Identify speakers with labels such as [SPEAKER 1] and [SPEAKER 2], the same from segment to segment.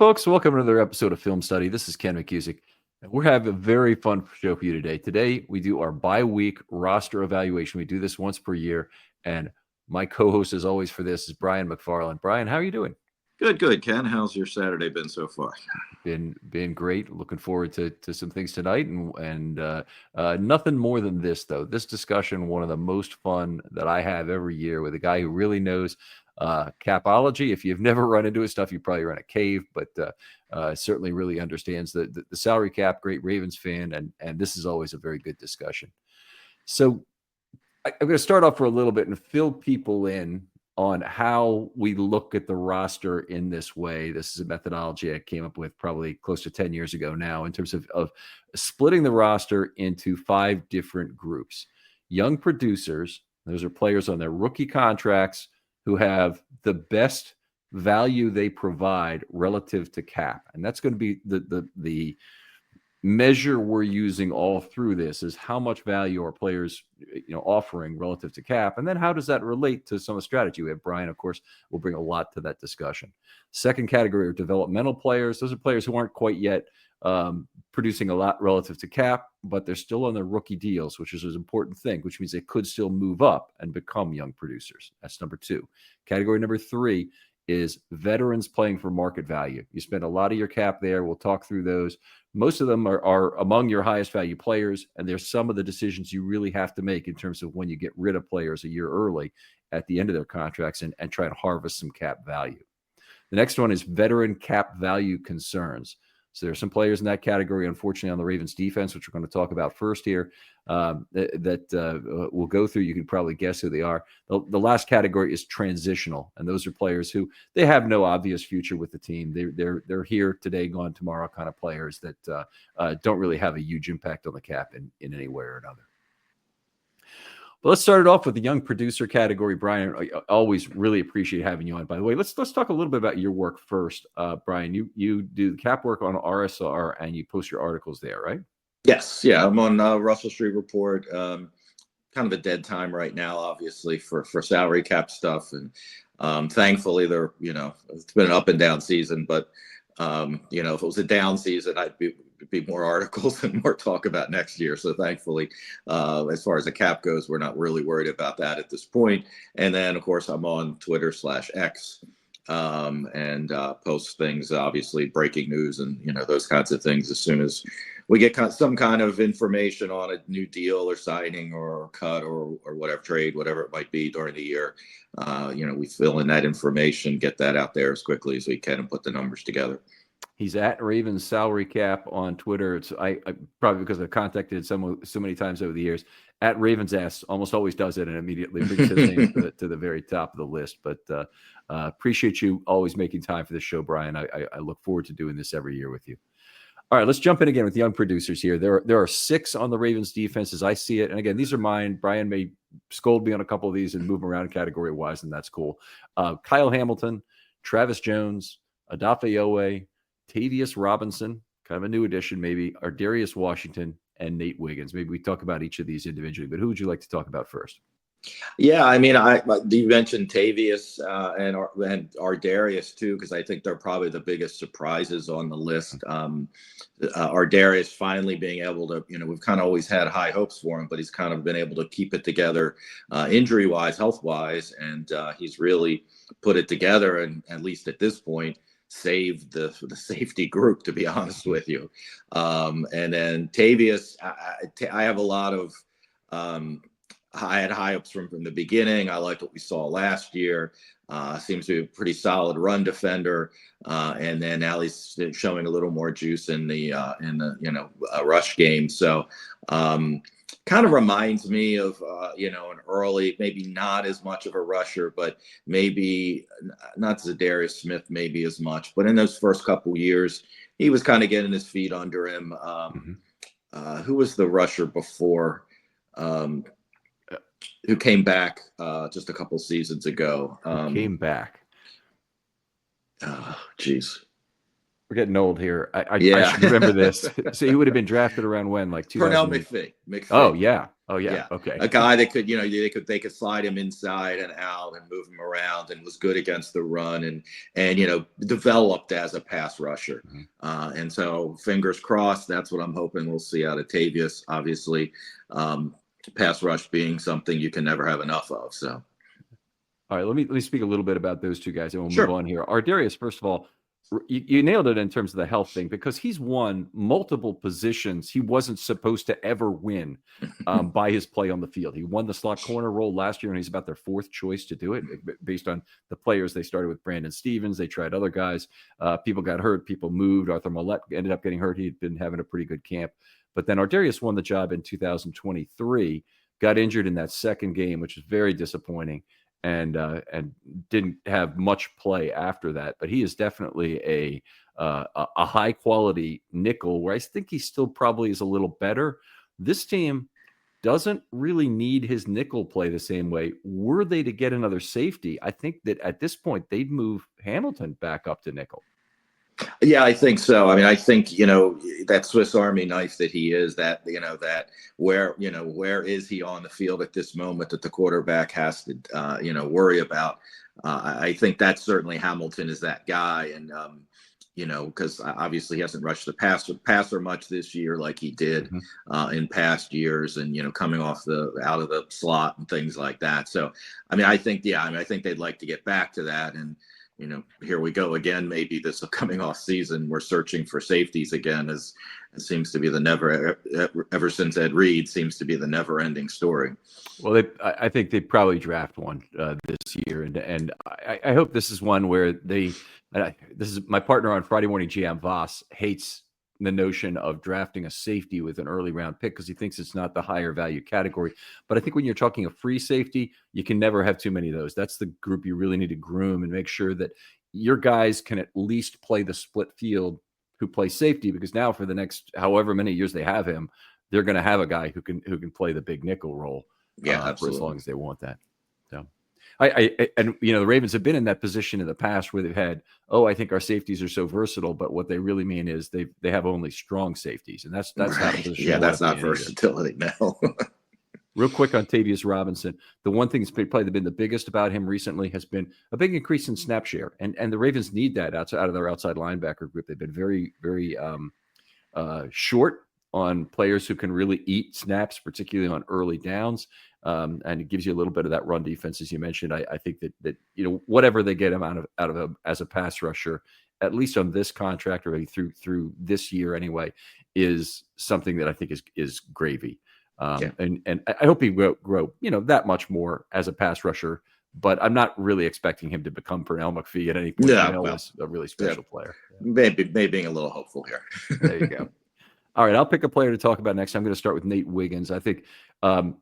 [SPEAKER 1] folks. Welcome to another episode of Film Study. This is Ken McCusick. And we're having a very fun show for you today. Today, we do our bi-week roster evaluation. We do this once per year. And my co-host, as always, for this is Brian McFarland. Brian, how are you doing?
[SPEAKER 2] Good, Ken. How's your Saturday been so far?
[SPEAKER 1] Been great. Looking forward to some things tonight, and nothing more than this though. This discussion, one of the most fun that I have every year with a guy who really knows capology. If you've never run into his stuff, you probably run a cave, but certainly really understands the salary cap. Great Ravens fan, and this is always a very good discussion. So I'm going to start off for a little bit and fill people in on how we look at the roster in this way. This is a methodology I came up with probably close to 10 years ago now in terms of splitting the roster into 5 different groups. Young producers, those are players on their rookie contracts who have the best value they provide relative to cap. And that's going to be the measure we're using all through this is how much value are players offering relative to cap, and then how does that relate to some of the strategy we have. Brian, of course, will bring a lot to that discussion. Second category are developmental players. Those are players who aren't quite yet producing a lot relative to cap, but they're still on their rookie deals, which is an important thing, which means they could still move up and become young producers. That's number 2. Category number 3 is veterans playing for market value. You spend a lot of your cap there. We'll talk through those. Most of them are among your highest value players, and there's some of the decisions you really have to make in terms of when you get rid of players a year early at the end of their contracts and try to harvest some cap value. The next one is veteran cap value concerns. So there are some players in that category, unfortunately, on the Ravens defense, which we're going to talk about first here, that we'll go through. You can probably guess who they are. The last category is transitional, and those are players who they have no obvious future with the team. They're here today, gone tomorrow kind of players that don't really have a huge impact on the cap in any way or another. But let's start it off with the young producer category. Brian, I always really appreciate having you on. By the way, let's talk a little bit about your work first. Brian, you do the cap work on RSR and you post your articles there, right?
[SPEAKER 2] Yes, yeah. I'm on Russell Street Report. Kind of a dead time right now, obviously, for salary cap stuff. And thankfully, it's been an up and down season. But if it was a down season, I'd be more articles and more talk about next year. So thankfully, as far as the cap goes, we're not really worried about that at this point. And then, of course, I'm on Twitter/X and post things, obviously breaking news and, those kinds of things as soon as we get some kind of information on a new deal or signing or cut or whatever, trade, whatever it might be during the year. We fill in that information, get that out there as quickly as we can and put the numbers together.
[SPEAKER 1] He's at Ravens Salary Cap on Twitter. It's I probably because I've contacted so many times over the years. At Ravens Ass almost always does it and immediately brings his name to the very top of the list. But appreciate you always making time for this show, Brian. I look forward to doing this every year with you. All right, let's jump in again with young producers here. There are 6 on the Ravens defense as I see it. And again, these are mine. Brian may scold me on a couple of these and move them around category-wise, and that's cool. Kyle Hamilton, Travis Jones, Odafe Oweh, Tavius Robinson, kind of a new addition maybe, Ardarius Washington, and Nate Wiggins. Maybe we talk about each of these individually, but who would you like to talk about first?
[SPEAKER 2] Yeah, I mean, you mentioned Tavius and Ardarius too, because I think they're probably the biggest surprises on the list. Ardarius finally being able to, we've kind of always had high hopes for him, but he's kind of been able to keep it together injury-wise, health-wise, and he's really put it together, and at least at this point, saved the safety group, to be honest with you. And then Tavius, I have a lot of I had high hopes from the beginning. I liked what we saw last year. Seems to be a pretty solid run defender, and then now he's showing a little more juice in the rush game. So kind of reminds me of an early, maybe not as much of a rusher, but maybe not Zadarius Smith, maybe as much. But in those first couple years, he was kind of getting his feet under him. Who was the rusher before? Who came back just a couple seasons ago?
[SPEAKER 1] Came back.
[SPEAKER 2] Oh, geez.
[SPEAKER 1] We're getting old here. I should remember this. So he would have been drafted around when, like 2000?
[SPEAKER 2] Pernell McPhee.
[SPEAKER 1] Oh, yeah. Oh yeah.
[SPEAKER 2] Yeah,
[SPEAKER 1] Okay.
[SPEAKER 2] a guy that could, they could slide him inside and out and move him around, and was good against the run, and developed as a pass rusher.
[SPEAKER 1] Mhm.
[SPEAKER 2] And so, fingers crossed. That's what I'm hoping we'll see out of Tavius. Obviously, um, pass rush being something you can never have enough of. So,
[SPEAKER 1] All right, let me speak a little bit about those two guys, and we'll move
[SPEAKER 2] sure.
[SPEAKER 1] on here. Ardarius, first of all, you nailed it in terms of the health thing, because he's won multiple positions he wasn't supposed to ever win by his play on the field. He won the slot corner role last year, and he's about their fourth choice to do it based on the players. They started with Brandon Stevens. They tried other guys. People got hurt. People moved. Arthur Millette ended up getting hurt. He'd been having a pretty good camp. But then Ardarius won the job in 2023, got injured in that second game, which is very disappointing, and didn't have much play after that. But he is definitely a high quality nickel, where I think he still probably is a little better. This team doesn't really need his nickel play the same way. Were they to get another safety, I think that at this point they'd move Hamilton back up to nickel.
[SPEAKER 2] Yeah, I think so. I mean, I think, that Swiss Army knife that he is, that, where is he on the field at this moment that the quarterback has to, worry about. I think that certainly Hamilton is that guy. And, because obviously he hasn't rushed the passer much this year like he did in past years, and, coming out of the slot and things like that. So, I mean, I think they'd like to get back to that. And, here we go again. Maybe this coming off season, we're searching for safeties again, as it seems to be ever since Ed Reed seems to be the never ending story.
[SPEAKER 1] Well, I think they probably draft one this year, and I hope this is one where this is my partner on Friday Morning GM, Voss, hates the notion of drafting a safety with an early round pick because he thinks it's not the higher value category. But I think when you're talking a free safety, you can never have too many of those. That's the group you really need to groom and make sure that your guys can at least play the split field who play safety, because now for the next however many years they have him, they're going to have a guy who can play the big nickel role for as long as they want that. So and the Ravens have been in that position in the past where they've had, I think our safeties are so versatile, but what they really mean is they have only strong safeties, and that's
[SPEAKER 2] right.
[SPEAKER 1] Not a position.
[SPEAKER 2] Yeah, that's not versatility now.
[SPEAKER 1] Real quick on Tavius Robinson, the one thing that's probably been the biggest about him recently has been a big increase in snap share, and the Ravens need that out of their outside linebacker group. They've been very, very short on players who can really eat snaps, particularly on early downs. And it gives you a little bit of that run defense, as you mentioned. I think that whatever they get him out of him as a pass rusher, at least on this contract, or through this year anyway, is something that I think is gravy. And I hope he will grow that much more as a pass rusher. But I'm not really expecting him to become Pernell McPhee at any point. Is a really special player.
[SPEAKER 2] Maybe being a little hopeful here.
[SPEAKER 1] There you go. All right, I'll pick a player to talk about next. I'm going to start with Nate Wiggins. I think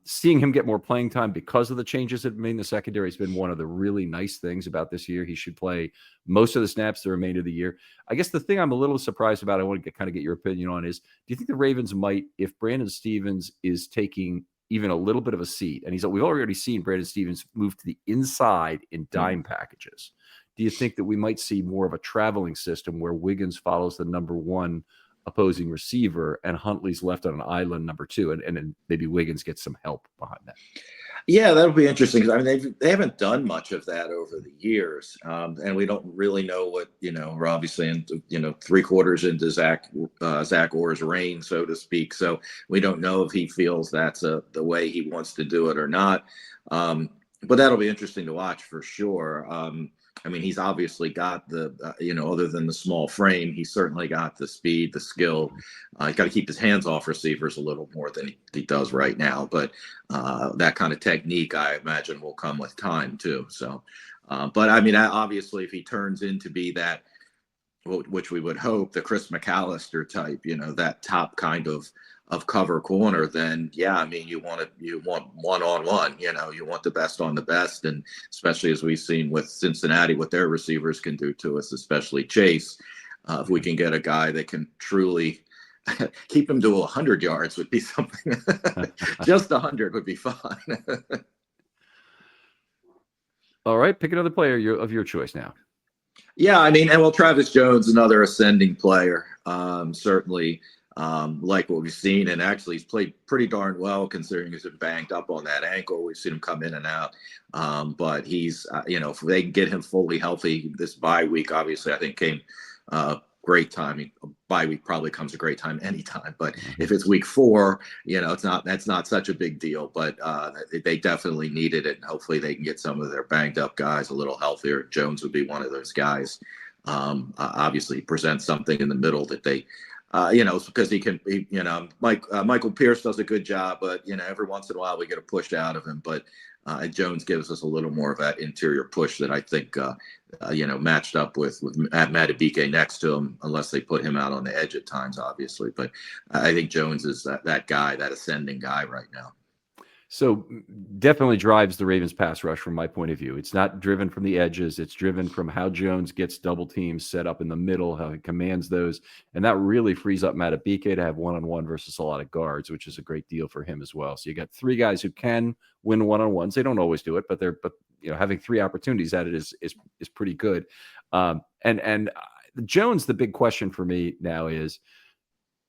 [SPEAKER 1] seeing him get more playing time because of the changes that have made in the secondary has been one of the really nice things about this year. He should play most of the snaps the remainder of the year. I guess the thing I'm a little surprised about, I want to get your opinion on, is do you think the Ravens might, if Brandon Stevens is taking even a little bit of a seat, and we've already seen Brandon Stevens move to the inside in dime packages, do you think that we might see more of a traveling system where Wiggins follows the number one opposing receiver and Huntley's left on an island number two, and then maybe Wiggins gets some help behind that?
[SPEAKER 2] Yeah, that'll be interesting. I mean, they haven't done much of that over the years, and we don't really know what we're obviously in 3 quarters into Zach Orr's reign, so to speak. So we don't know if he feels that's the way he wants to do it or not. But that'll be interesting to watch for sure. I mean, he's obviously got the, other than the small frame, he's certainly got the speed, the skill. He's got to keep his hands off receivers a little more than he does right now. But that kind of technique, I imagine, will come with time too. So, but I mean, obviously, if he turns into be that, which we would hope, the Chris McAllister type, that top kind of cover corner, then yeah, I mean, you want one-on-one, you want the best on the best. And especially as we've seen with Cincinnati, what their receivers can do to us, especially Chase, if we can get a guy that can truly keep him to 100 yards would be something. Just 100 would be fine.
[SPEAKER 1] All right, pick another player of your choice now.
[SPEAKER 2] Yeah, I mean, Travis Jones, another ascending player, certainly. like what we've seen. And actually, he's played pretty darn well considering he's been banged up on that ankle. We've seen him come in and out. But he's, if they can get him fully healthy this bye week, obviously, I think came great timing. A bye week probably comes a great time anytime. But if it's week 4, that's not such a big deal. But they definitely needed it. And hopefully they can get some of their banged up guys a little healthier. Jones would be one of those guys. Obviously, he presents something in the middle that they, because Michael Pierce does a good job, but every once in a while we get a push out of him. But Jones gives us a little more of that interior push that I think, matched up with Madubuike next to him, unless they put him out on the edge at times, obviously. But I think Jones is that guy, that ascending guy right now.
[SPEAKER 1] So definitely drives the Ravens pass rush from my point of view. It's not driven from the edges. It's driven from how Jones gets double teams set up in the middle, how he commands those. And that really frees up Madubuike to have one-on-one versus a lot of guards, which is a great deal for him as well. So you got 3 guys who can win one-on-ones. They don't always do it, but having 3 opportunities at it is pretty good. And Jones, the big question for me now is,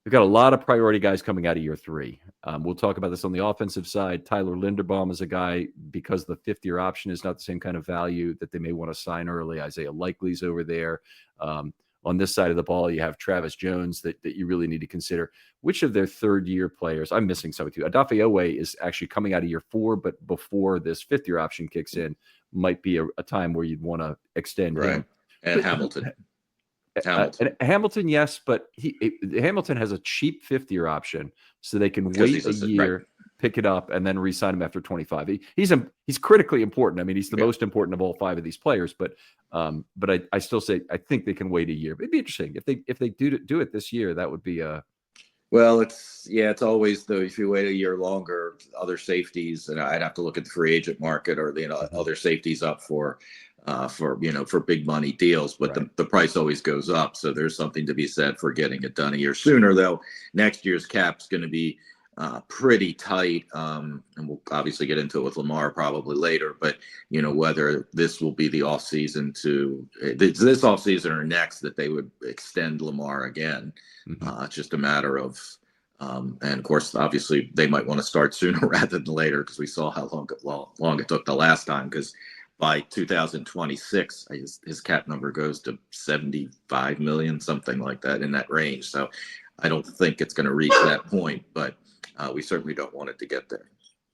[SPEAKER 1] we've got a lot of priority guys coming out of year 3. We'll talk about this on the offensive side. Tyler Linderbaum is a guy, because the 5th-year option is not the same kind of value, that they may want to sign early. Isaiah Likely's over there. On this side of the ball, you have Travis Jones that you really need to consider. Which of their 3rd-year players? I'm missing some too. Odafe Oweh is actually coming out of year 4, but before this 5th-year option kicks in, might be a time where you'd want to extend him.
[SPEAKER 2] And Hamilton.
[SPEAKER 1] Hamilton, yes, but Hamilton has a cheap 5th-year option, so they can wait a year, pick it up, and then re-sign him after 25. He's critically important. I mean, he's the most important of all 5 of these players. But I still say I think they can wait a year. It'd be interesting if they do it this year. That would be a.
[SPEAKER 2] Well, it's always though. If you wait a year longer, other safeties, and I'd have to look at the free agent market or other safeties up for big money deals, but right. the price always goes up. So there's something to be said for getting it done a year sooner, though. Next year's cap's going to be pretty tight. And we'll obviously get into it with Lamar probably later, but whether this will be the off season this off season or next that they would extend Lamar again. Mm-hmm. It's just a matter of, and of course, obviously they might want to start sooner rather than later, because we saw how long it took the last time, because by 2026, his cap number goes to 75 million, something like that, in that range. So I don't think it's going to reach that point, but we certainly don't want it to get there.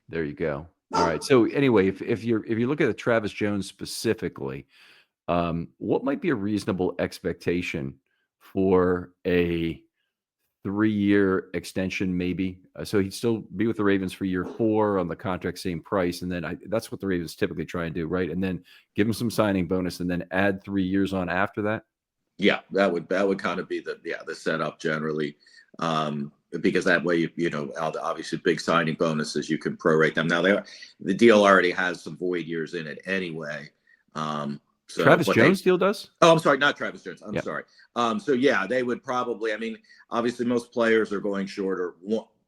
[SPEAKER 1] There you go. All right. So anyway, if you look at Travis Jones specifically, what might be a reasonable expectation for a 3-year extension, maybe? So he'd still be with the Ravens for year 4 on the contract, same price. And then that's what the Ravens typically try and do, right? And then give him some signing bonus and then add 3 years on after that. Yeah,
[SPEAKER 2] that would kind of be the setup generally. Because that way, obviously big signing bonuses, you can prorate them. Now the deal already has some void years in it anyway.
[SPEAKER 1] So Travis Jones deal does?
[SPEAKER 2] Oh, I'm sorry, not Travis Jones. I'm sorry. So yeah, they would probably. I mean, obviously, most players are going shorter.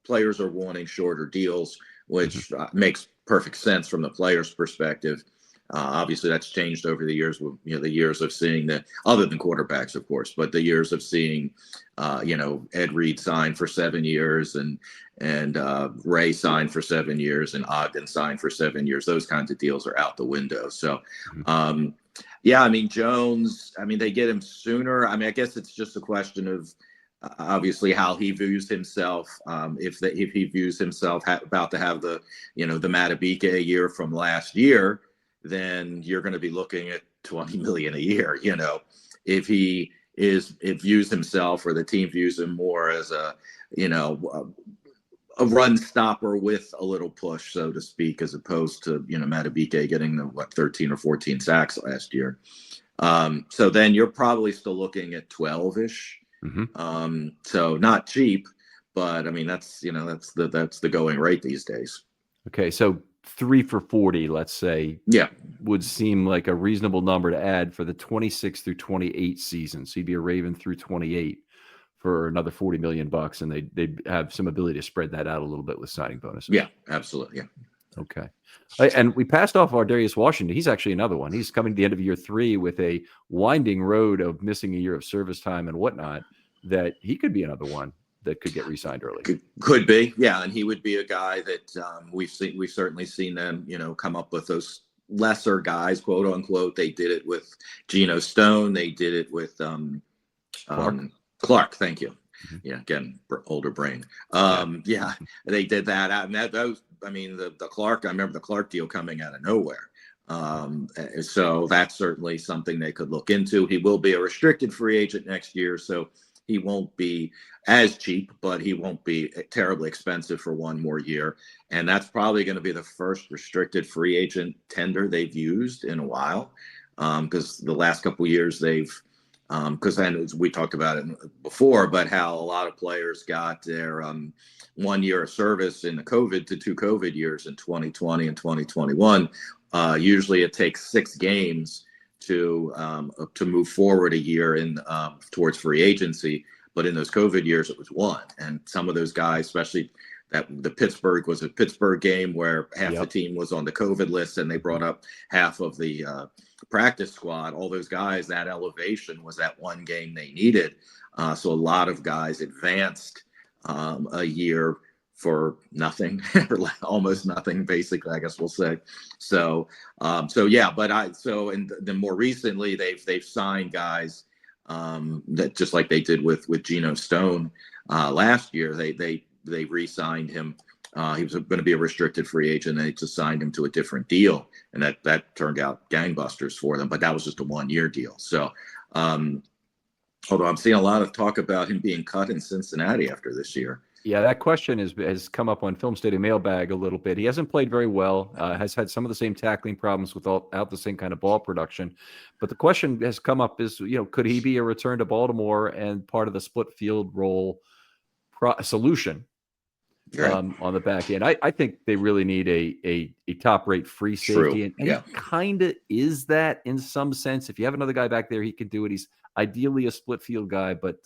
[SPEAKER 2] Players are wanting shorter deals, which makes perfect sense from the player's perspective. Obviously, that's changed over the years. With the years of seeing other than quarterbacks, of course, but the years of seeing, Ed Reed sign for 7 years and Ray signed for 7 years and Ogden signed for 7 years. Those kinds of deals are out the window. So. Yeah, I mean, Jones, they get him sooner. I guess it's just a question of obviously how he views himself. If he views himself about to have the Madubuike year from last year, then you're going to be looking at $20 million a year. If he views himself, or the team views him more as a run stopper with a little push, so to speak, as opposed to, Madubuike getting the 13 or 14 sacks last year. So then you're probably still looking at 12-ish. Mm-hmm. So not cheap, but that's the going rate these days.
[SPEAKER 1] Okay. So 3 for 40, let's say, would seem like a reasonable number to add for the 26 through 28 season. So you'd be a Raven through 28 for another $40 million, and they'd have some ability to spread that out a little bit with signing bonuses.
[SPEAKER 2] Yeah, absolutely. Yeah.
[SPEAKER 1] Okay. And we passed off Ardarius Washington. He's actually another one. He's coming to the end of year 3 with a winding road of missing a year of service time and whatnot, that he could be another one. that could get re-signed early.
[SPEAKER 2] Could be, yeah, and he would be a guy that we've certainly seen them, come up with those lesser guys, quote unquote. They did it with Geno Stone. They did it with Clark. Thank you.
[SPEAKER 1] Mm-hmm.
[SPEAKER 2] Yeah, again, older brain. Yeah, they did that. The Clark. I remember the Clark deal coming out of nowhere. So that's certainly something they could look into. He will be a restricted free agent next year, so he won't be as cheap, but he won't be terribly expensive for one more year. And that's probably going to be the first restricted free agent tender they've used in a while, because the last couple of years they've because then we talked about it before, but how a lot of players got their 1 year of service in the COVID to 2 COVID years in 2020 and 2021. Usually it takes 6 games to move forward a year in towards free agency. But in those COVID years, it was 1. And some of those guys, especially that the Pittsburgh was a Pittsburgh game where half the team was on the COVID list and they brought up half of the practice squad. All those guys, that elevation was that 1 game they needed. So a lot of guys advanced a year for nothing, or almost nothing, basically, I guess we'll say. So yeah, and then more recently they've signed guys that just like they did with Geno Stone last year. They re-signed him. He was going to be a restricted free agent, and they just signed him to a different deal, and that turned out gangbusters for them. But that was just a 1-year deal. So, although I'm seeing a lot of talk about him being cut in Cincinnati after this year.
[SPEAKER 1] Yeah, that question has come up on Film Studio Mailbag a little bit. He hasn't played very well, has had some of the same tackling problems without the same kind of ball production. But the question has come up is, could he be a return to Baltimore and part of the split field role solution on the back end? I think they really need a top-rate free safety. And he kind of is that in some sense. If you have another guy back there, he can do it. He's ideally a split field guy, but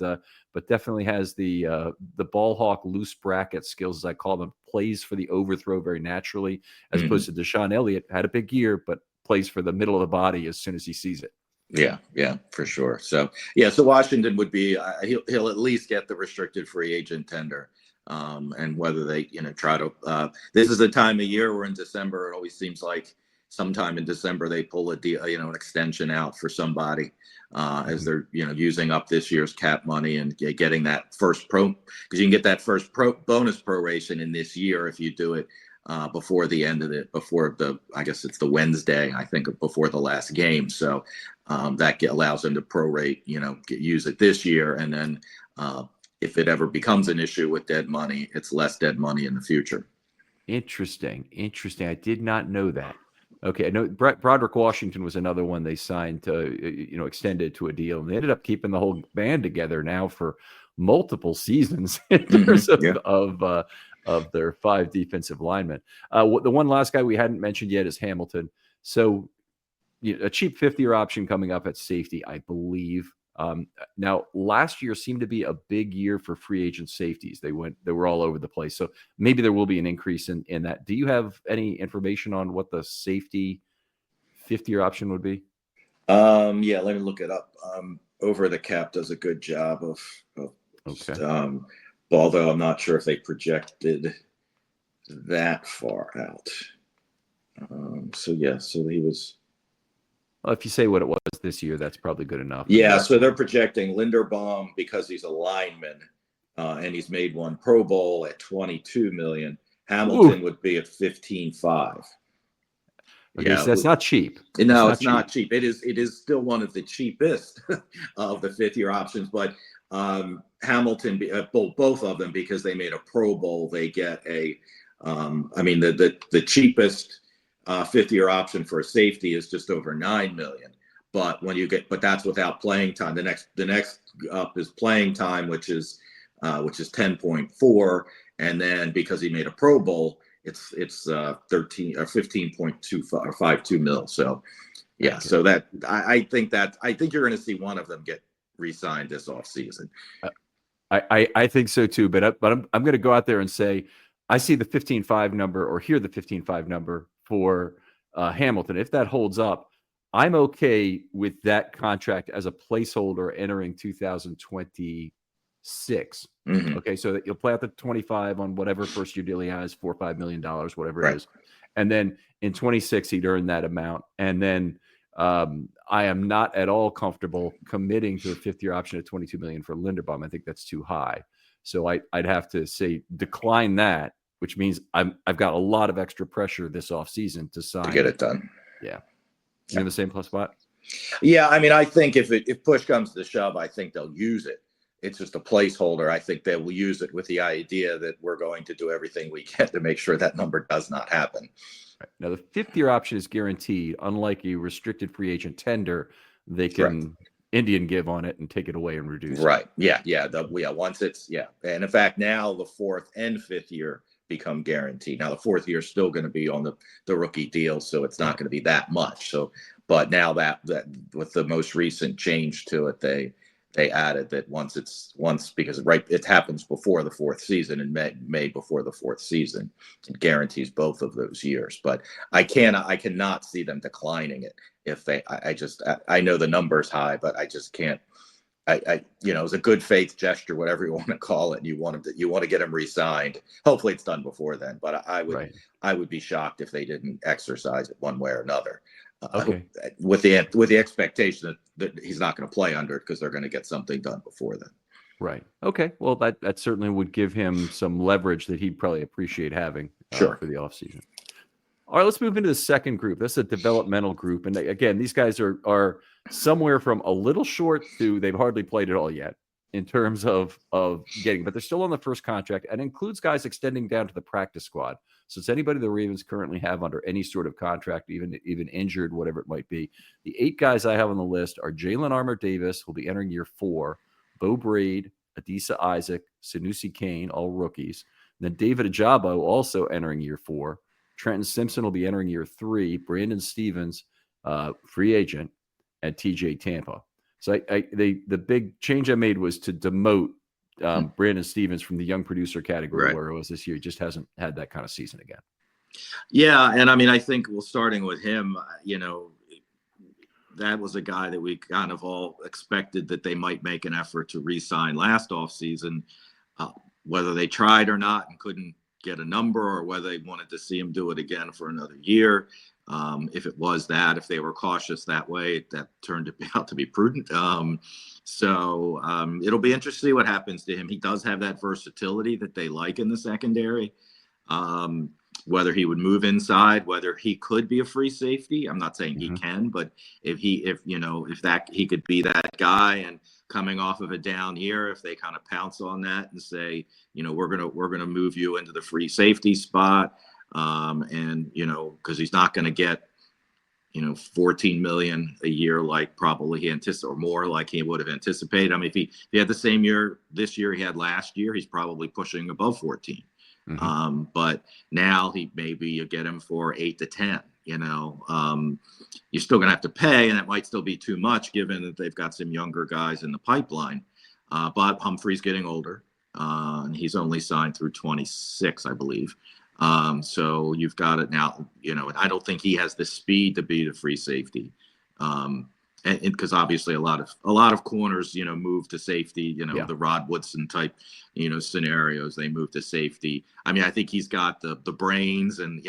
[SPEAKER 1] definitely has the ball hawk loose bracket skills, as I call them. Plays for the overthrow very naturally, as opposed to Deshaun Elliott. Had a big year, but plays for the middle of the body as soon as he sees it.
[SPEAKER 2] Yeah, for sure. So Washington would be he'll at least get the restricted free agent tender. And whether they try to this is the time of year we're in December. It always seems like sometime in December they pull a deal, an extension out for somebody as they're using up this year's cap money and getting that first because you can get that first bonus proration in this year if you do it before the end of it, I guess it's the Wednesday, I think, before the last game. So that allows them to prorate, use it this year, and then if it ever becomes an issue with dead money, it's less dead money in the future.
[SPEAKER 1] Interesting. I did not know that. Okay, I know Broderick Washington was another one they signed to, extended to a deal, and they ended up keeping the whole band together now for multiple seasons in terms of their 5 defensive linemen. The one last guy we hadn't mentioned yet is Hamilton. So a cheap 50-year option coming up at safety, I believe. Now, last year seemed to be a big year for free agent safeties. They were all over the place. So maybe there will be an increase in that. Do you have any information on what the safety 50-year option would be?
[SPEAKER 2] Yeah, let me look it up. Over the Cap does a good job of although I'm not sure if they projected that far out. So he was.
[SPEAKER 1] Well, if you say what it was this year, that's probably good enough.
[SPEAKER 2] Yeah, so they're projecting Linderbaum, because he's a lineman, and he's made 1 Pro Bowl, at $22 million. Hamilton would be at $15.5.
[SPEAKER 1] Okay, so that's not cheap.
[SPEAKER 2] No, it's not cheap. It is still one of the cheapest of the 5th-year options, but Hamilton, both of them, because they made a Pro Bowl, they get the cheapest 5th-year option for a safety is just over $9 million. But but that's without playing time. The next up is playing time, which is 10.4, and then because he made a Pro Bowl, it's 13 or 15.25 or 52 mil. So yeah, so that I think you're going to see one of them get re-signed this offseason.
[SPEAKER 1] I think so too. But I'm going to go out there and say I see the 15.5 number, or hear the 15.5 number for Hamilton. If that holds up, I'm okay with that contract as a placeholder entering 2026. 6.
[SPEAKER 2] Mhm.
[SPEAKER 1] Okay, so that you'll play out the 25 on whatever first year deal he has, $4 or $5 million, whatever it
[SPEAKER 2] Right.
[SPEAKER 1] is. And then in 26, he'd earn that amount. And then I am not at all comfortable committing to a 5th-year option at $22 million for Linderbaum. I think that's too high. So I'd have to say decline that, which means I've got a lot of extra pressure this offseason to sign.
[SPEAKER 2] To get it done.
[SPEAKER 1] Yeah. You're in the same plus spot?
[SPEAKER 2] Yeah, I mean, I think if push comes to shove, I think they'll use it. It's just a placeholder. I think they will use it with the idea that we're going to do everything we can to make sure that number does not happen.
[SPEAKER 1] Right. Now, the 5th-year option is guaranteed. Unlike a restricted free agent tender, they can Indian give on it and take it away and reduce
[SPEAKER 2] Right.
[SPEAKER 1] it.
[SPEAKER 2] Yeah. Once it's and in fact, now the 4th and 5th year become guaranteed. Now the 4th year is still going to be on the rookie deal, so it's not going to be that much. So, but now that with the most recent change to it, they added that once because it happens before the 4th season in May before the 4th season, it guarantees both of those years. But I cannot see them declining it if I know the number's high, but I just can't. It's a good faith gesture, whatever you want to call it. And you want to get him re-signed. Hopefully it's done before then, but I would be shocked if they didn't exercise it one way or another.
[SPEAKER 1] Okay.
[SPEAKER 2] With the expectation that he's not going to play under it because they're going to get something done before then.
[SPEAKER 1] Right. Okay. Well, that certainly would give him some leverage that he'd probably appreciate having
[SPEAKER 2] Sure.
[SPEAKER 1] for the offseason. All right, let's move into the second group. That's a developmental group. And again, these guys are somewhere from a little short to they've hardly played at all yet in terms of getting, but they're still on the first contract, and includes guys extending down to the practice squad. So it's anybody the Ravens currently have under any sort of contract, even injured, whatever it might be. The 8 guys I have on the list are Jalen Armour-Davis, who'll be entering year 4, Bo Braid, Adisa Isaac, Sanusi Kane, all rookies. And then David Ajabo also entering year 4. Trenton Simpson will be entering year 3. Brandon Stevens, free agent, and TJ Tampa. So the big change I made was to demote Brandon Stevens from the young producer category where it was this year. He just hasn't had that kind of season again.
[SPEAKER 2] Yeah, and I mean, I think starting with him, that was a guy that we kind of all expected that they might make an effort to re-sign last offseason, whether they tried or not and couldn't get a number, or whether they wanted to see him do it again for another year. If it was that, if they were cautious that way, that turned out to be prudent. So it'll be interesting to see what happens to him. He does have that versatility that they like in the secondary. Whether he would move inside, whether he could be a free safety. I'm not saying he can, but if he could be that guy, and coming off of a down year, if they kind of pounce on that and say, we're gonna move you into the free safety spot, and because he's not going to get $14 million a year like probably he anticipated, or more like he would have anticipated. I mean, if he had the same year this year he had last year, he's probably pushing above 14. But now you get him for 8 to 10. You're still going to have to pay, and it might still be too much given that they've got some younger guys in the pipeline. But Humphrey's getting older, and he's only signed through 26, I believe. So you've got it now. I don't think he has the speed to be the free safety, and because obviously a lot of corners move to safety. The Rod Woodson type scenarios, they move to safety. I mean, I think he's got the brains and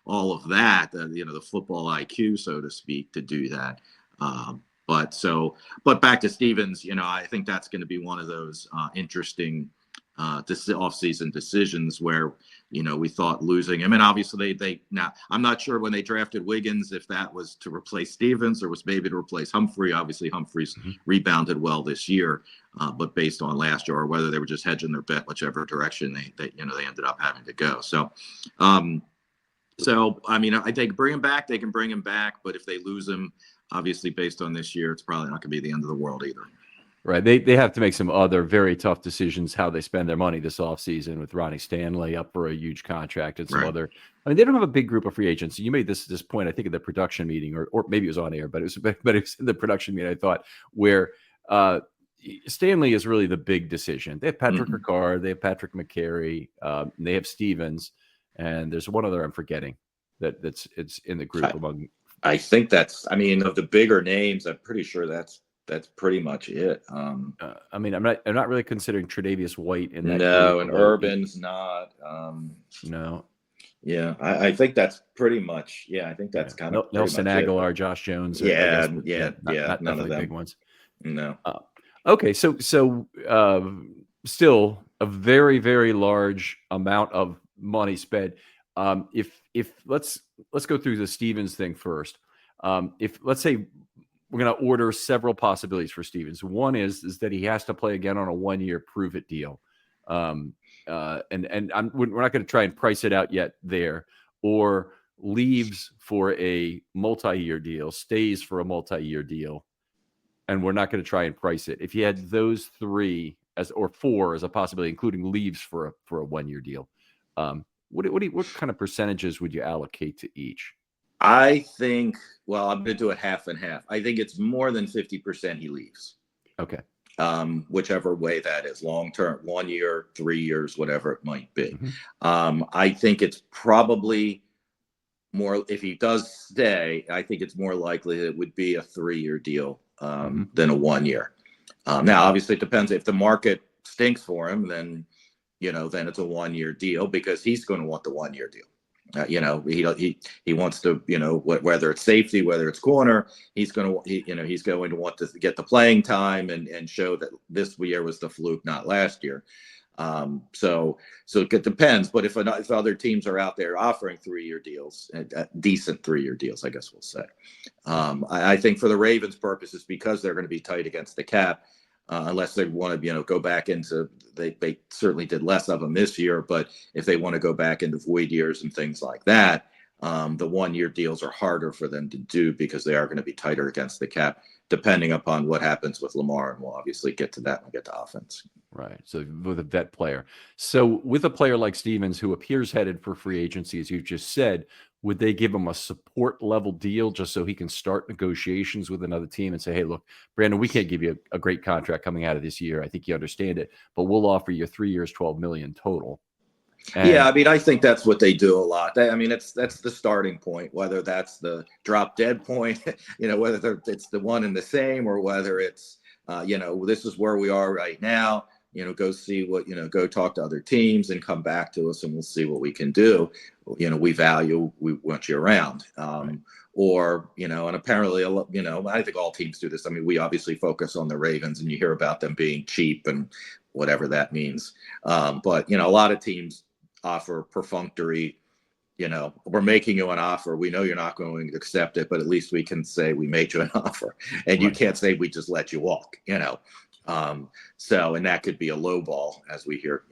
[SPEAKER 2] all of that, the football IQ, so to speak, to do that. But back to Stevens, I think that's going to be one of those interesting off-season decisions where we thought losing him, and obviously they now, I'm not sure when they drafted Wiggins if that was to replace Stevens or was maybe to replace Humphrey. Obviously Humphrey's rebounded well this year, but based on last year, or whether they were just hedging their bet whichever direction they ended up having to go. So I mean, I think they can bring him back, but if they lose him, obviously based on this year, it's probably not going to be the end of the world either.
[SPEAKER 1] Right. They have to make some other very tough decisions how they spend their money this offseason, with Ronnie Stanley up for a huge contract and some other. I mean, they don't have a big group of free agents. You made this point, I think, at the production meeting, or maybe it was on air, but it was in the production meeting, I thought, where Stanley is really the big decision. They have Patrick Ricard, they have Patrick McCary, they have Stevens, and there's one other I'm forgetting it's in the group among.
[SPEAKER 2] I think of the bigger names, I'm pretty sure that's that's pretty much it.
[SPEAKER 1] I mean, I'm not really considering Tre'Davious White in that group.
[SPEAKER 2] No, and
[SPEAKER 1] Although
[SPEAKER 2] Urban's not.
[SPEAKER 1] no,
[SPEAKER 2] Yeah, I think that's pretty much. Yeah, I think
[SPEAKER 1] yeah,
[SPEAKER 2] that's kind of pretty
[SPEAKER 1] Nelson
[SPEAKER 2] much it. But
[SPEAKER 1] Aguilar, Josh Jones, I
[SPEAKER 2] yeah,
[SPEAKER 1] guess, but
[SPEAKER 2] yeah, yeah.
[SPEAKER 1] not
[SPEAKER 2] None of
[SPEAKER 1] definitely big
[SPEAKER 2] them.
[SPEAKER 1] ones.
[SPEAKER 2] No.
[SPEAKER 1] Okay, still a very, very large amount of money spent. If let's go through the Stevens thing first. If let's say we're going to order several possibilities for Stevens. One is that he has to play again on a 1-year prove it deal. And we're not going to try and price it out yet there, or leaves for a multi-year deal, stays for a multi-year deal, and we're not going to try and price it. If you had those three or four as a possibility, including leaves for a 1-year deal, what kind of percentages would you allocate to each?
[SPEAKER 2] I think. Well, I'm going to do it half and half. I think it's more than 50% he leaves.
[SPEAKER 1] Okay.
[SPEAKER 2] Whichever way that is, long term, 1 year, 3 years, whatever it might be.
[SPEAKER 1] Mm-hmm.
[SPEAKER 2] I think it's probably more, if he does stay, I think it's more likely it would be a 3-year deal than a 1 year. Now, obviously, it depends. If the market stinks for him, then then it's a 1-year deal, because he's going to want the 1-year deal. He wants to, whether it's safety, whether it's corner, he's going to want to get the playing time and show that this year was the fluke, not last year. So it depends. But if other teams are out there offering 3-year deals, decent 3-year deals, I guess we'll say, I think for the Ravens' purposes, because they're going to be tight against the cap, unless they want to, go back into, they certainly did less of them this year, but if they want to go back into void years and things like that, the 1-year deals are harder for them to do, because they are going to be tighter against the cap, depending upon what happens with Lamar. And we'll obviously get to that when we get to offense.
[SPEAKER 1] Right. So with a vet player. So with a player like Stevens, who appears headed for free agency, as you just said, would they give him a support level deal just so he can start negotiations with another team and say, hey, look, Brandon, we can't give you a great contract coming out of this year. I think you understand it, but we'll offer you 3 years, 12 million total.
[SPEAKER 2] Yeah, I mean, I think that's what they do a lot. I mean, that's the starting point, whether that's the drop dead point, whether it's the one and the same, or whether it's, this is where we are right now. Go see what, go talk to other teams and come back to us, and we'll see what we can do. We want you around.
[SPEAKER 1] Right.
[SPEAKER 2] Or, and apparently, I think all teams do this. I mean, we obviously focus on the Ravens, and you hear about them being cheap and whatever that means. But, a lot of teams offer perfunctory, we're making you an offer. We know you're not going to accept it, but at least we can say we made you an offer, and you can't say we just let you walk, and that could be a low ball, as we hear,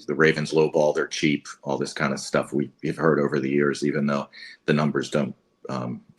[SPEAKER 2] the Ravens low ball, they're cheap, all this kind of stuff we've heard over the years, even though the numbers don't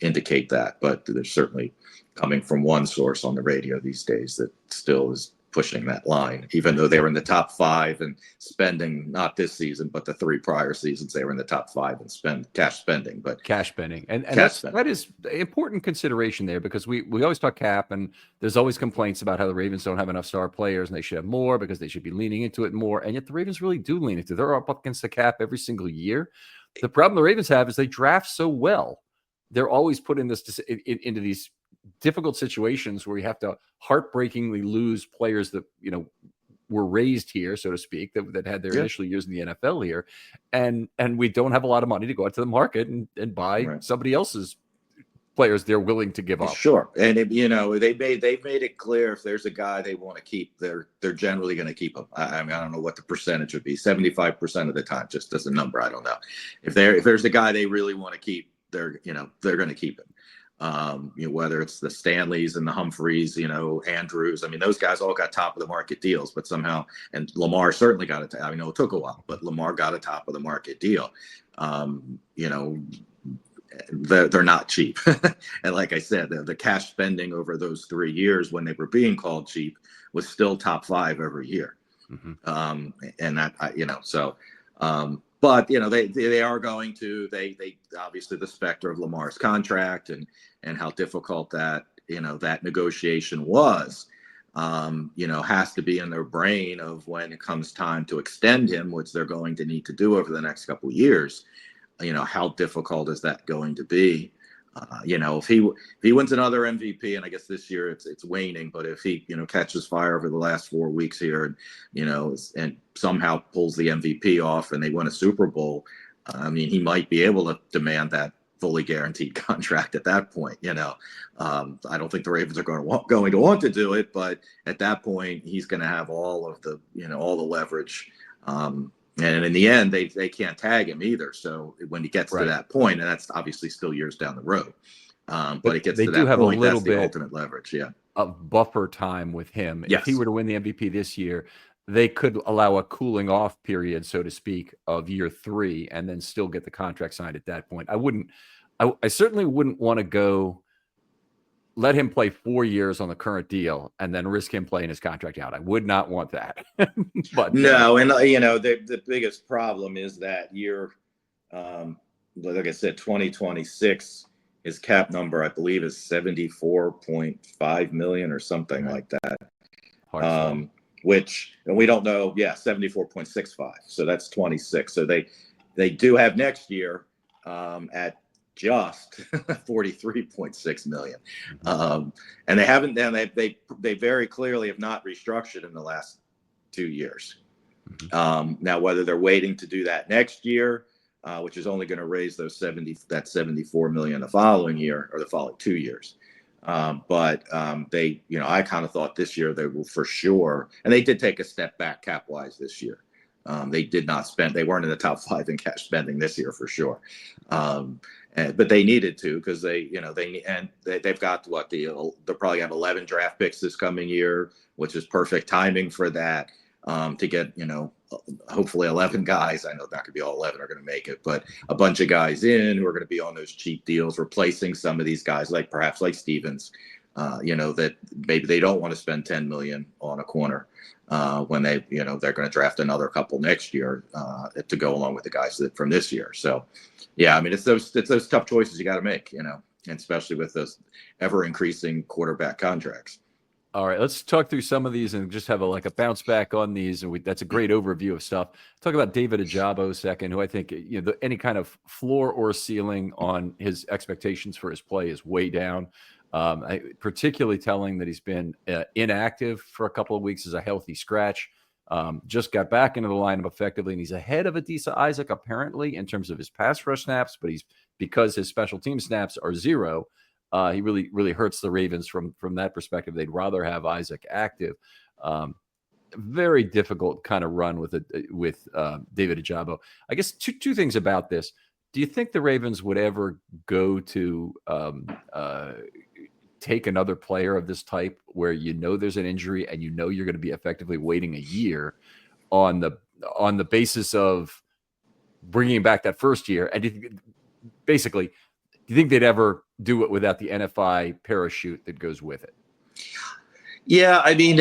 [SPEAKER 2] indicate that. But there's certainly coming from one source on the radio these days that still is pushing that line, even though they were in the top 5 and spending, not this season, but the 3 prior seasons, they were in the top 5 and cash spending. But
[SPEAKER 1] cash spending, and that is important consideration there, because we always talk cap, and there's always complaints about how the Ravens don't have enough star players and they should have more, because they should be leaning into it more. And yet the Ravens really do lean into it. They're up against the cap every single year. The problem the Ravens have is they draft so well. They're always put in into these difficult situations where you have to heartbreakingly lose players that were raised here, so to speak, that had their initial years in the NFL here, and we don't have a lot of money to go out to the market and buy somebody else's players they're willing to give up.
[SPEAKER 2] Sure. And they've made it clear, if there's a guy they want to keep, they're generally going to keep him. I mean, I don't know what the percentage would be. 75% of the time, just as a number, I don't know. If there's a guy they really want to keep, they're going to keep him. Whether it's the Stanleys and the Humphreys, Andrews. I mean, those guys all got top of the market deals, but somehow, and Lamar certainly got it. I know it took a while, but Lamar got a top of the market deal. They're not cheap. And like I said, the cash spending over those 3 years when they were being called cheap was still top 5 every year. Mm-hmm. And that, but they are going to, they obviously, the specter of Lamar's contract and how difficult that that negotiation was, has to be in their brain of when it comes time to extend him, which they're going to need to do over the next couple of years. How difficult is that going to be? If he wins another MVP, and I guess this year it's waning, but if he catches fire over the last 4 weeks here, and and somehow pulls the MVP off, and they win a Super Bowl, I mean, he might be able to demand that fully guaranteed contract at that point. I don't think the Ravens are going to want to do it, but at that point, he's going to have all of the all the leverage. And in the end, they can't tag him either. So when he gets to that point, and that's obviously still years down the road, but it gets
[SPEAKER 1] they
[SPEAKER 2] to
[SPEAKER 1] do
[SPEAKER 2] that
[SPEAKER 1] have
[SPEAKER 2] point,
[SPEAKER 1] a little
[SPEAKER 2] that's the
[SPEAKER 1] bit
[SPEAKER 2] ultimate leverage. Yeah.
[SPEAKER 1] of buffer time with him.
[SPEAKER 2] Yes.
[SPEAKER 1] If he were to win the MVP this year, they could allow a cooling off period, so to speak, of year 3, and then still get the contract signed at that point. I certainly wouldn't want to let him play 4 years on the current deal and then risk him playing his contract out. I would not want that. But
[SPEAKER 2] no, and the biggest problem is that year, like I said, 2026, his cap number, I believe, is 74.5 million or something like that. Which, and we don't know, 74.65. So that's 26. So they do have next year at just 43.6 million. And they haven't done, they very clearly have not restructured in the last 2 years. Now, whether they're waiting to do that next year, which is only going to raise that 74 million the following year, or the following 2 years. But I kind of thought this year they will for sure, and they did take a step back cap wise this year. They did not spend, they weren't in the top 5 in cash spending this year for sure. But they needed to, because they've got they'll probably have 11 draft picks this coming year, which is perfect timing for that, to get, hopefully 11 guys. I know not going to be all 11 are going to make it, but a bunch of guys in who are going to be on those cheap deals, replacing some of these guys, perhaps like Stevens, that maybe they don't want to spend 10 million on a corner, when they're going to draft another couple next year, to go along with the guys from this year. So, yeah, I mean, it's those tough choices you got to make, and especially with those ever increasing quarterback contracts.
[SPEAKER 1] All right, let's talk through some of these and just have a bounce back on these. And that's a great overview of stuff. Talk about David Ojabo a second, who I think any kind of floor or ceiling on his expectations for his play is way down. Particularly telling that he's been inactive for a couple of weeks as a healthy scratch. Just got back into the lineup effectively, and he's ahead of Adisa Isaac apparently in terms of his pass rush snaps, but because his special team snaps are 0. He really hurts the Ravens from that perspective. They'd rather have Isaac active. Very difficult kind of run with David Ojabo. I guess two things about this. Do you think the Ravens would ever go to take another player of this type where there's an injury and you're going to be effectively waiting a year on the basis of bringing back that first year? And basically, do you think they'd ever do it without the NFI parachute that goes with it?
[SPEAKER 2] Yeah, I mean,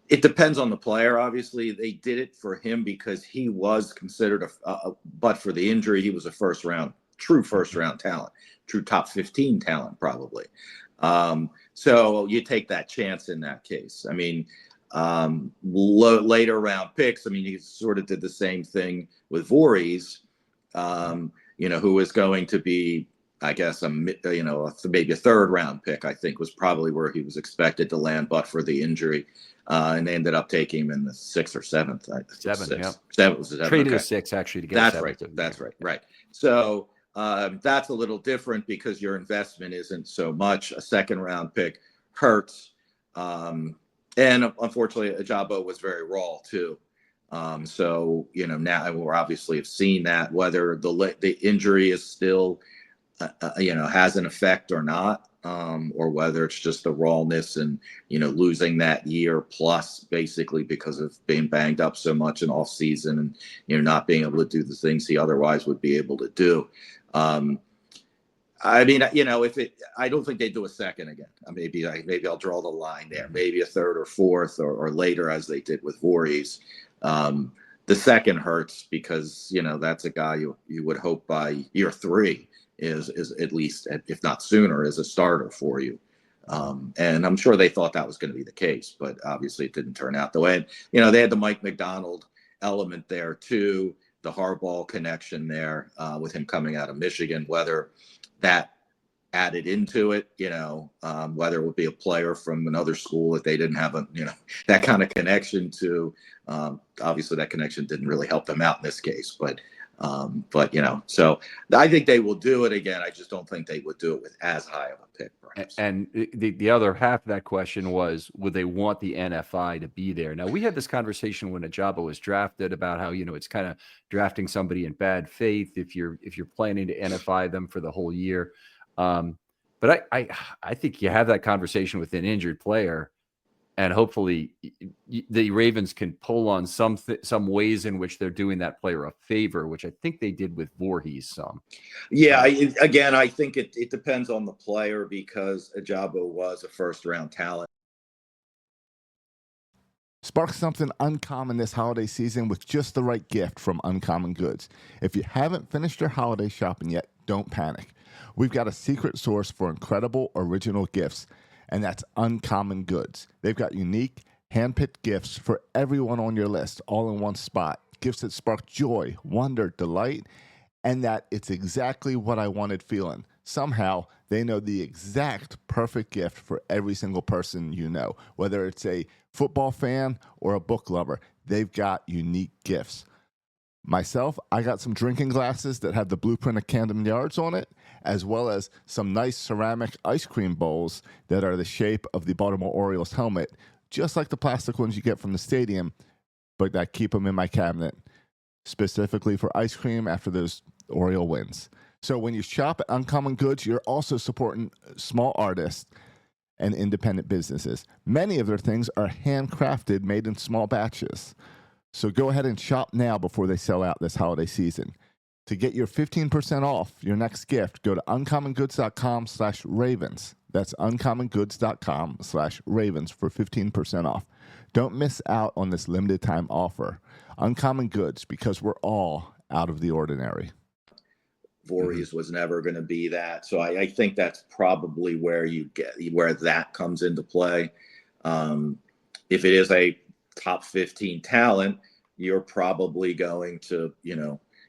[SPEAKER 2] it depends on the player. Obviously, they did it for him because he was considered but for the injury, he was a true first round talent, true top 15 talent, probably. So you take that chance in that case. I mean, later round picks, I mean, he sort of did the same thing with Voorhees, who was going to be, I guess, maybe a third round pick, I think was probably where he was expected to land, but for the injury. And they ended up taking him in the 6th or 7th.
[SPEAKER 1] 7, yeah.
[SPEAKER 2] 7
[SPEAKER 1] traded a 6 actually to get
[SPEAKER 2] That's
[SPEAKER 1] 7th.
[SPEAKER 2] right. That's right. Right. So that's a little different because your investment isn't so much. A second round pick hurts. And unfortunately, Ojabo was very raw too. So, now we're obviously have seen that whether the injury is still, has an effect or not, or whether it's just the rawness and, losing that year plus basically because of being banged up so much in off season and, not being able to do the things he otherwise would be able to do. I mean, I don't think they do a second again. Maybe I'll draw the line there. Maybe a third or fourth or later, as they did with Voorhees. The second hurts because that's a guy you would hope by year 3 is at least, if not sooner, is a starter for you. And I'm sure they thought that was going to be the case, but obviously it didn't turn out the way. And, they had the Mike McDonald element there too. the Harbaugh connection there with him coming out of Michigan, whether that added into it, whether it would be a player from another school that they didn't have that kind of connection to. Obviously, that connection didn't really help them out in this case, but so I think they will do it again. I just don't think they would do it with as high of a pick, perhaps.
[SPEAKER 1] And the other half of that question was, would they want the NFI to be there? Now, we had this conversation when Ajabo was drafted about how, it's kind of drafting somebody in bad faith if you're planning to NFI them for the whole year. But I think you have that conversation with an injured player, and hopefully the Ravens can pull on some ways in which they're doing that player a favor, which I think they did with Voorhees some.
[SPEAKER 2] Yeah, I think it depends on the player, because Ajabo was a first-round talent.
[SPEAKER 3] Spark something uncommon this holiday season with just the right gift from Uncommon Goods. If you haven't finished your holiday shopping yet, don't panic. We've got a secret source for incredible original gifts, and that's Uncommon Goods. They've got unique, hand-picked gifts for everyone on your list, all in one spot. Gifts that spark joy, wonder, delight, and that it's exactly what I wanted feeling. Somehow, they know the exact perfect gift for every single person you know. Whether it's a football fan or a book lover, they've got unique gifts. Myself, I got some drinking glasses that have the blueprint of Camden Yards on it, as well as some nice ceramic ice cream bowls that are the shape of the Baltimore Orioles helmet, just like the plastic ones you get from the stadium, but I keep them in my cabinet, specifically for ice cream after those Oriole wins. So when you shop at Uncommon Goods, you're also supporting small artists and independent businesses. Many of their things are handcrafted, made in small batches. So go ahead and shop now before they sell out this holiday season. To get your 15% off your next gift, go to uncommongoods.com/ravens. That's uncommongoods.com/ravens for 15% off. Don't miss out on this limited time offer. Uncommon Goods, because we're all out of the ordinary.
[SPEAKER 2] Voorhees was never going to be that. So I think that's probably where that comes into play. If it is a top 15 talent, you're probably going to,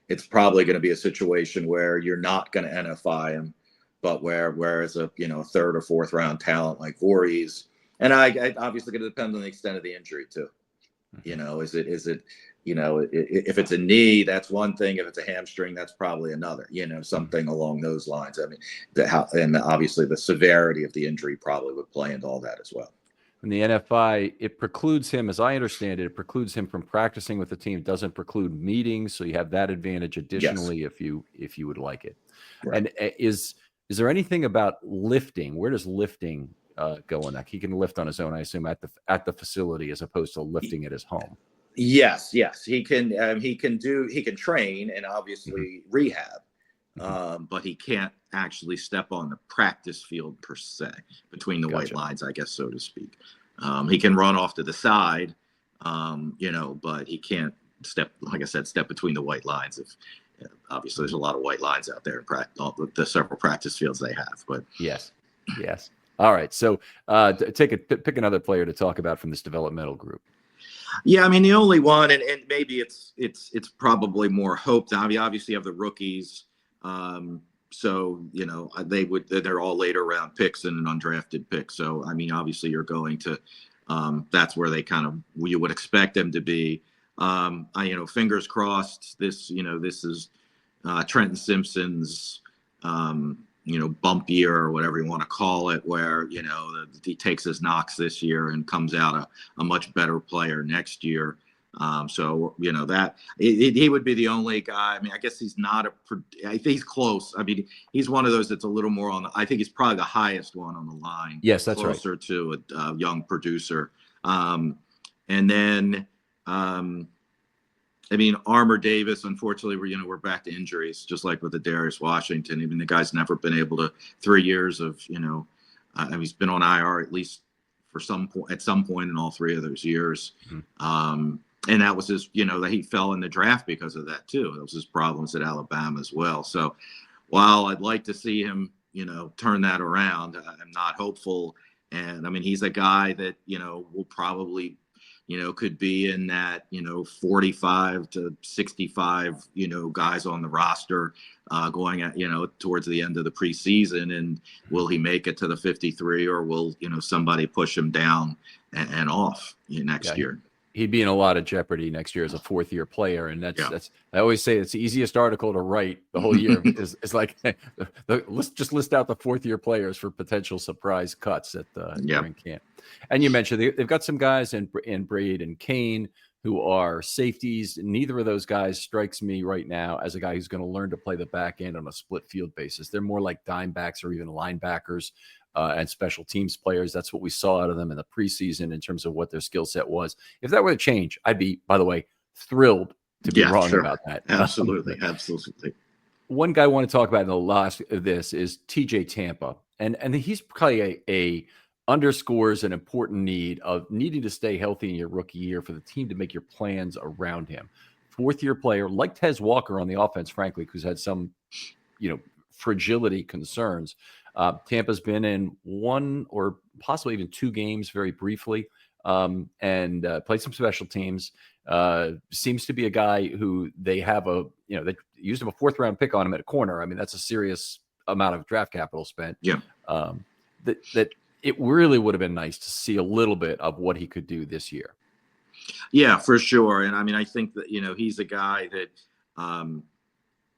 [SPEAKER 2] it's probably going to be a situation where you're not going to NFI him, but whereas a, third or fourth round talent like Voorhees, and I obviously going to depend on the extent of the injury too. Is it, if it's a knee, that's one thing. If it's a hamstring, that's probably another, something along those lines. I mean, and obviously the severity of the injury probably would play into all that as well.
[SPEAKER 1] And the NFI, it precludes him, as I understand it, from practicing with the team. It doesn't preclude meetings, so you have that advantage additionally, yes, if you would like it. Right. And is there anything about lifting? Where does lifting go in that? He can lift on his own, I assume, at the facility as opposed to lifting at his home. Yes,
[SPEAKER 2] he can. He can train and obviously rehab. But he can't actually step on the practice field per se, between the white lines, I guess, so to speak. He can run off to the side, but he can't step between the white lines. Obviously there's a lot of white lines out there in the several practice fields they have. But
[SPEAKER 1] yes. All right. So pick another player to talk about from this developmental group.
[SPEAKER 2] Yeah, I mean, the only one, and maybe it's probably more hope. Obviously you have the rookies. So, they're all later round picks and an undrafted pick. So, I mean, obviously you're going to, that's where you would expect them to be. Fingers crossed this is, Trenton Simpson's, bump year or whatever you want to call it, where, he takes his knocks this year and comes out a much better player next year. So that he would be the only guy. I mean, I guess he's not I think he's close. I mean, he's one of those that's a little more I think he's probably the highest one on the line.
[SPEAKER 1] Yes, that's
[SPEAKER 2] closer right. to a young producer. And then, I mean, Armour Davis, unfortunately, we're back to injuries, just like with the Darius Washington. I mean, the guy's never been able to 3 years of, he's been on IR at least at some point in all 3 of those years. Mm-hmm. And that was his, that he fell in the draft because of that too. That was his problems at Alabama as well. So while I'd like to see him, turn that around, I'm not hopeful. And I mean, he's a guy that, will probably, could be in that, 45 to 65, guys on the roster going at, towards the end of the preseason. And will he make it to the 53, or will, somebody push him down and off next year?
[SPEAKER 1] He'd be in a lot of jeopardy next year as a fourth-year player, and that's I always say it's the easiest article to write the whole year is like let's just list out the fourth-year players for potential surprise cuts at during camp. And you mentioned they've got some guys in Braid and Kane who are safeties. Neither of those guys strikes me right now as a guy who's going to learn to play the back end on a split field basis. They're more like dime backs or even linebackers. And special teams players. That's what we saw out of them in the preseason in terms of what their skill set was. If that were to change, I'd be, by the way, thrilled to be wrong about that.
[SPEAKER 2] Absolutely.
[SPEAKER 1] One guy I want to talk about in the last of this is TJ Tampa. And he's probably a underscores an important need of needing to stay healthy in your rookie year for the team to make your plans around him. Fourth-year player, like Tez Walker on the offense, frankly, who's had some, fragility concerns. Tampa's been in one or possibly even two games very briefly and played some special teams. Seems to be a guy who they have they used him a fourth-round pick on him at a corner. I mean, that's a serious amount of draft capital spent.
[SPEAKER 2] Yeah.
[SPEAKER 1] That it really would have been nice to see a little bit of what he could do this year.
[SPEAKER 2] Yeah, for sure. And I mean, I think that, he's a guy that,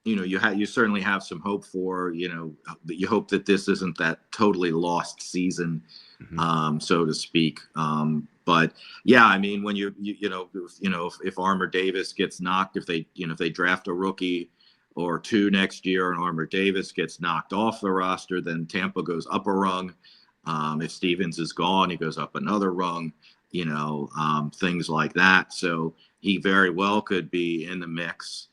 [SPEAKER 2] you certainly have some hope for, you hope that this isn't that totally lost season, so to speak. But yeah, I mean, when if Armour Davis gets knocked, if they draft a rookie or two next year and Armour Davis gets knocked off the roster, then Tampa goes up a rung. If Stevens is gone, he goes up another rung, things like that. So he very well could be in the mix.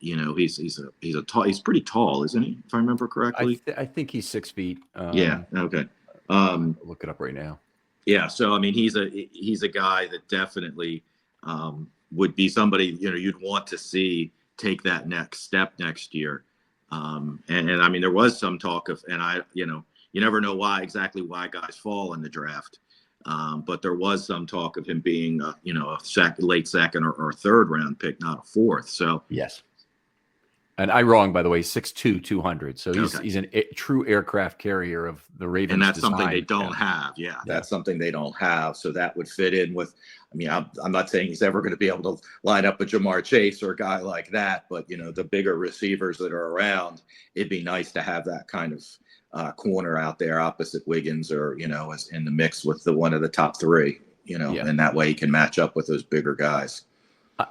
[SPEAKER 2] He's pretty tall, isn't he? If I remember correctly.
[SPEAKER 1] I think he's 6 feet.
[SPEAKER 2] Yeah. Okay.
[SPEAKER 1] Look it up right now.
[SPEAKER 2] Yeah. So, I mean, he's a guy that definitely, would be somebody, you'd want to see take that next step next year. And I mean, there was some talk of, and you never know exactly why guys fall in the draft. But there was some talk of him being, a late second or third round pick, not a fourth. So
[SPEAKER 1] yes. And I wrong, by the way, 6'2", 200. So he's a true aircraft carrier of the Ravens.
[SPEAKER 2] And that's something they don't have. Yeah, that's something they don't have. So that would fit in with, I mean, I'm not saying he's ever going to be able to line up a Jamar Chase or a guy like that. But, the bigger receivers that are around, it'd be nice to have that kind of corner out there opposite Wiggins or, as in the mix with one of the top three, and that way he can match up with those bigger guys.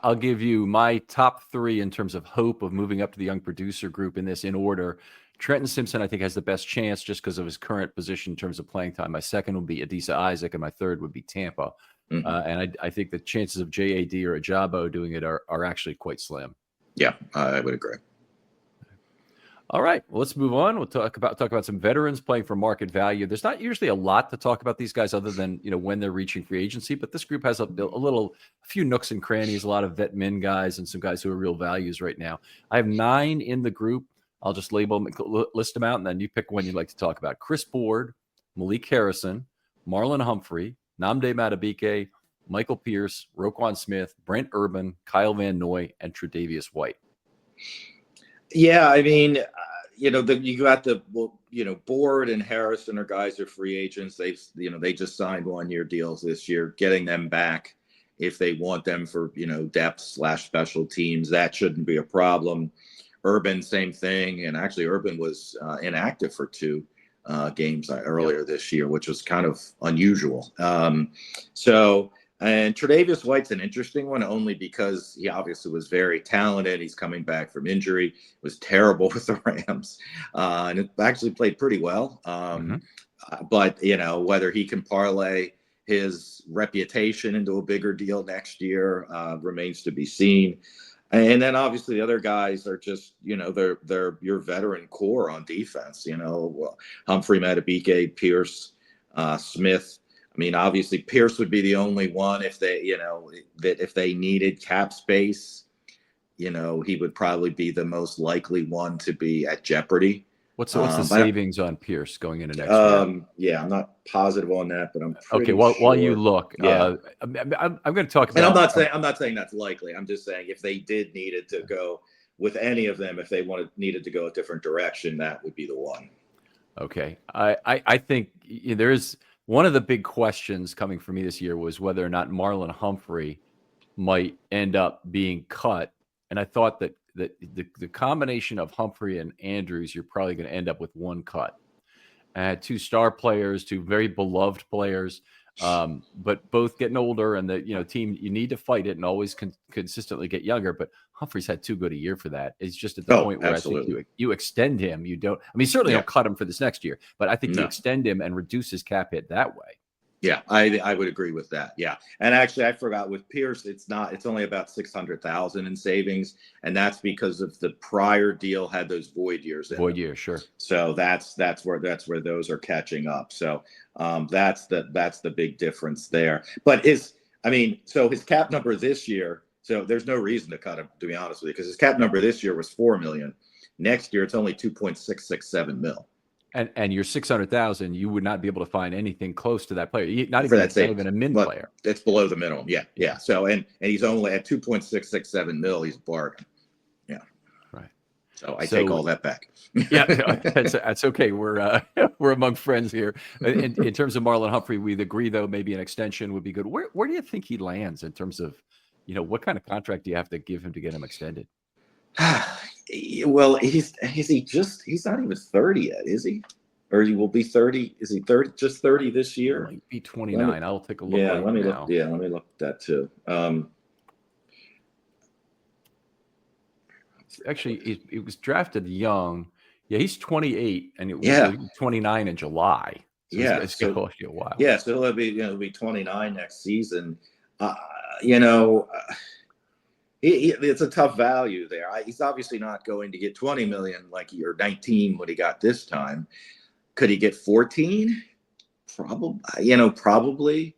[SPEAKER 1] I'll give you my top three in terms of hope of moving up to the young producer group in order. Trenton Simpson, I think, has the best chance just because of his current position in terms of playing time. My second would be Adisa Isaac, and my third would be Tampa. Mm-hmm. And I think the chances of JAD or Ajabo doing it are actually quite slim.
[SPEAKER 2] Yeah, I would agree.
[SPEAKER 1] All right, well, let's move on. We'll talk about some veterans playing for market value. There's not usually a lot to talk about these guys other than, when they're reaching free agency, but this group has a few nooks and crannies, a lot of vet min guys and some guys who are real values right now. I have 9 in the group. I'll just list them out, and then you pick one you'd like to talk about. Chris Board, Malik Harrison, Marlon Humphrey, Nnamdi Madubuike, Michael Pierce, Roquan Smith, Brent Urban, Kyle Van Noy, and Tre'Davious White.
[SPEAKER 2] Yeah, I mean, you got Board and Harrison are guys who are free agents. They just signed 1-year deals this year. Getting them back if they want them for, depth / special teams, that shouldn't be a problem. Urban, same thing. And actually Urban was inactive for 2 games earlier this year, which was kind of unusual. And Tre'Davious White's an interesting one only because he obviously was very talented. He's coming back from injury, was terrible with the Rams, and it actually played pretty well. But, whether he can parlay his reputation into a bigger deal next year remains to be seen. And then obviously the other guys are just, they're your veteran core on defense, Humphrey, Madubuike, Pierce, Smith. I mean, obviously Pierce would be the only one if they, that if they needed cap space, he would probably be the most likely one to be at jeopardy.
[SPEAKER 1] What's the
[SPEAKER 2] But
[SPEAKER 1] savings on Pierce going into next year?
[SPEAKER 2] yeah, I'm not positive on that, but I'm
[SPEAKER 1] Okay,
[SPEAKER 2] pretty
[SPEAKER 1] while you
[SPEAKER 2] sure.
[SPEAKER 1] look,
[SPEAKER 2] Yeah.
[SPEAKER 1] I'm going to talk
[SPEAKER 2] And
[SPEAKER 1] about.
[SPEAKER 2] I'm not saying that's likely. I'm just saying if they did needed to go with any of them, if they needed to go a different direction, that would be the one.
[SPEAKER 1] Okay, I think there is one of the big questions coming for me this year was whether or not Marlon Humphrey might end up being cut, and I thought that the combination of Humphrey and Andrews, you're probably going to end up with one cut. Two star players, two very beloved players, but both getting older, and the team, you need to fight it and always consistently get younger. But Humphrey's had too good a year for that. It's just at the point where
[SPEAKER 2] absolutely.
[SPEAKER 1] I think you extend him. You don't. I mean, certainly don't cut him for this next year, but I think you extend him and reduce his cap hit that way.
[SPEAKER 2] Yeah, I would agree with that. Yeah, and actually, I forgot with Pierce, it's only about 600,000 in savings, and that's because of the prior deal had those void years.
[SPEAKER 1] Void years, sure.
[SPEAKER 2] So that's where those are catching up. So that's the big difference there. But his cap number this year. So there's no reason to cut him, to be honest with you, because his cap number this year was $4 million. Next year, it's only 2.667 mil.
[SPEAKER 1] And your 600,000, you would not be able to find anything close to that player. Not even a min player.
[SPEAKER 2] It's below the minimum. Yeah. So and he's only at 2.667 mil. He's a bargain. Yeah.
[SPEAKER 1] Right.
[SPEAKER 2] So I take all that back.
[SPEAKER 1] Yeah, that's okay. We're among friends here. In terms of Marlon Humphrey, we'd agree though maybe an extension would be good. Where do you think he lands in terms of, what kind of contract do you have to give him to get him extended?
[SPEAKER 2] Well, he's not even 30 yet, is he? Or he will be 30? Is he 30? Just 30 this year?
[SPEAKER 1] He might be 29. I'll take a look.
[SPEAKER 2] Yeah,
[SPEAKER 1] right
[SPEAKER 2] let me
[SPEAKER 1] now.
[SPEAKER 2] look. Yeah, let me look at that too.
[SPEAKER 1] Actually, he was drafted young. Yeah, he's 28, and it was 29 in July. So it's going to be a while.
[SPEAKER 2] Yeah, so he'll be 29 next season. It's a tough value there. He's obviously not going to get 20 million or 19 what he got this time. Could he get 14? Probably.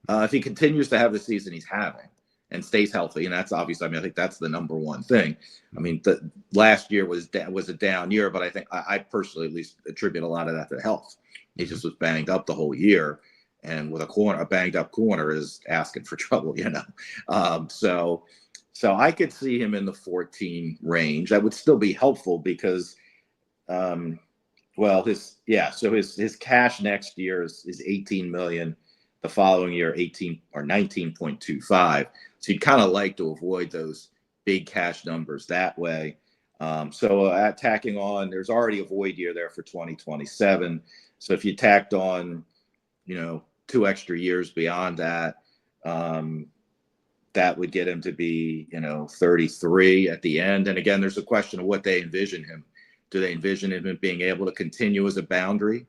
[SPEAKER 2] If he continues to have the season he's having and stays healthy, and that's obviously, I think that's the number one thing. I mean, the last year was a down year, but I think I personally at least attribute a lot of that to health. He just was banged up the whole year, and with a banged up corner is asking for trouble, So I could see him in the 14 range. That would still be helpful because, his cash next year is 18 million. The following year, 18 or 19.25. So you'd kind of like to avoid those big cash numbers that way. Tacking on, there's already a void year there for 2027. So if you tacked on, 2 extra years beyond that, that would get him to be, 33 at the end. And again, there's a question of what they envision him. Do they envision him being able to continue as a boundary?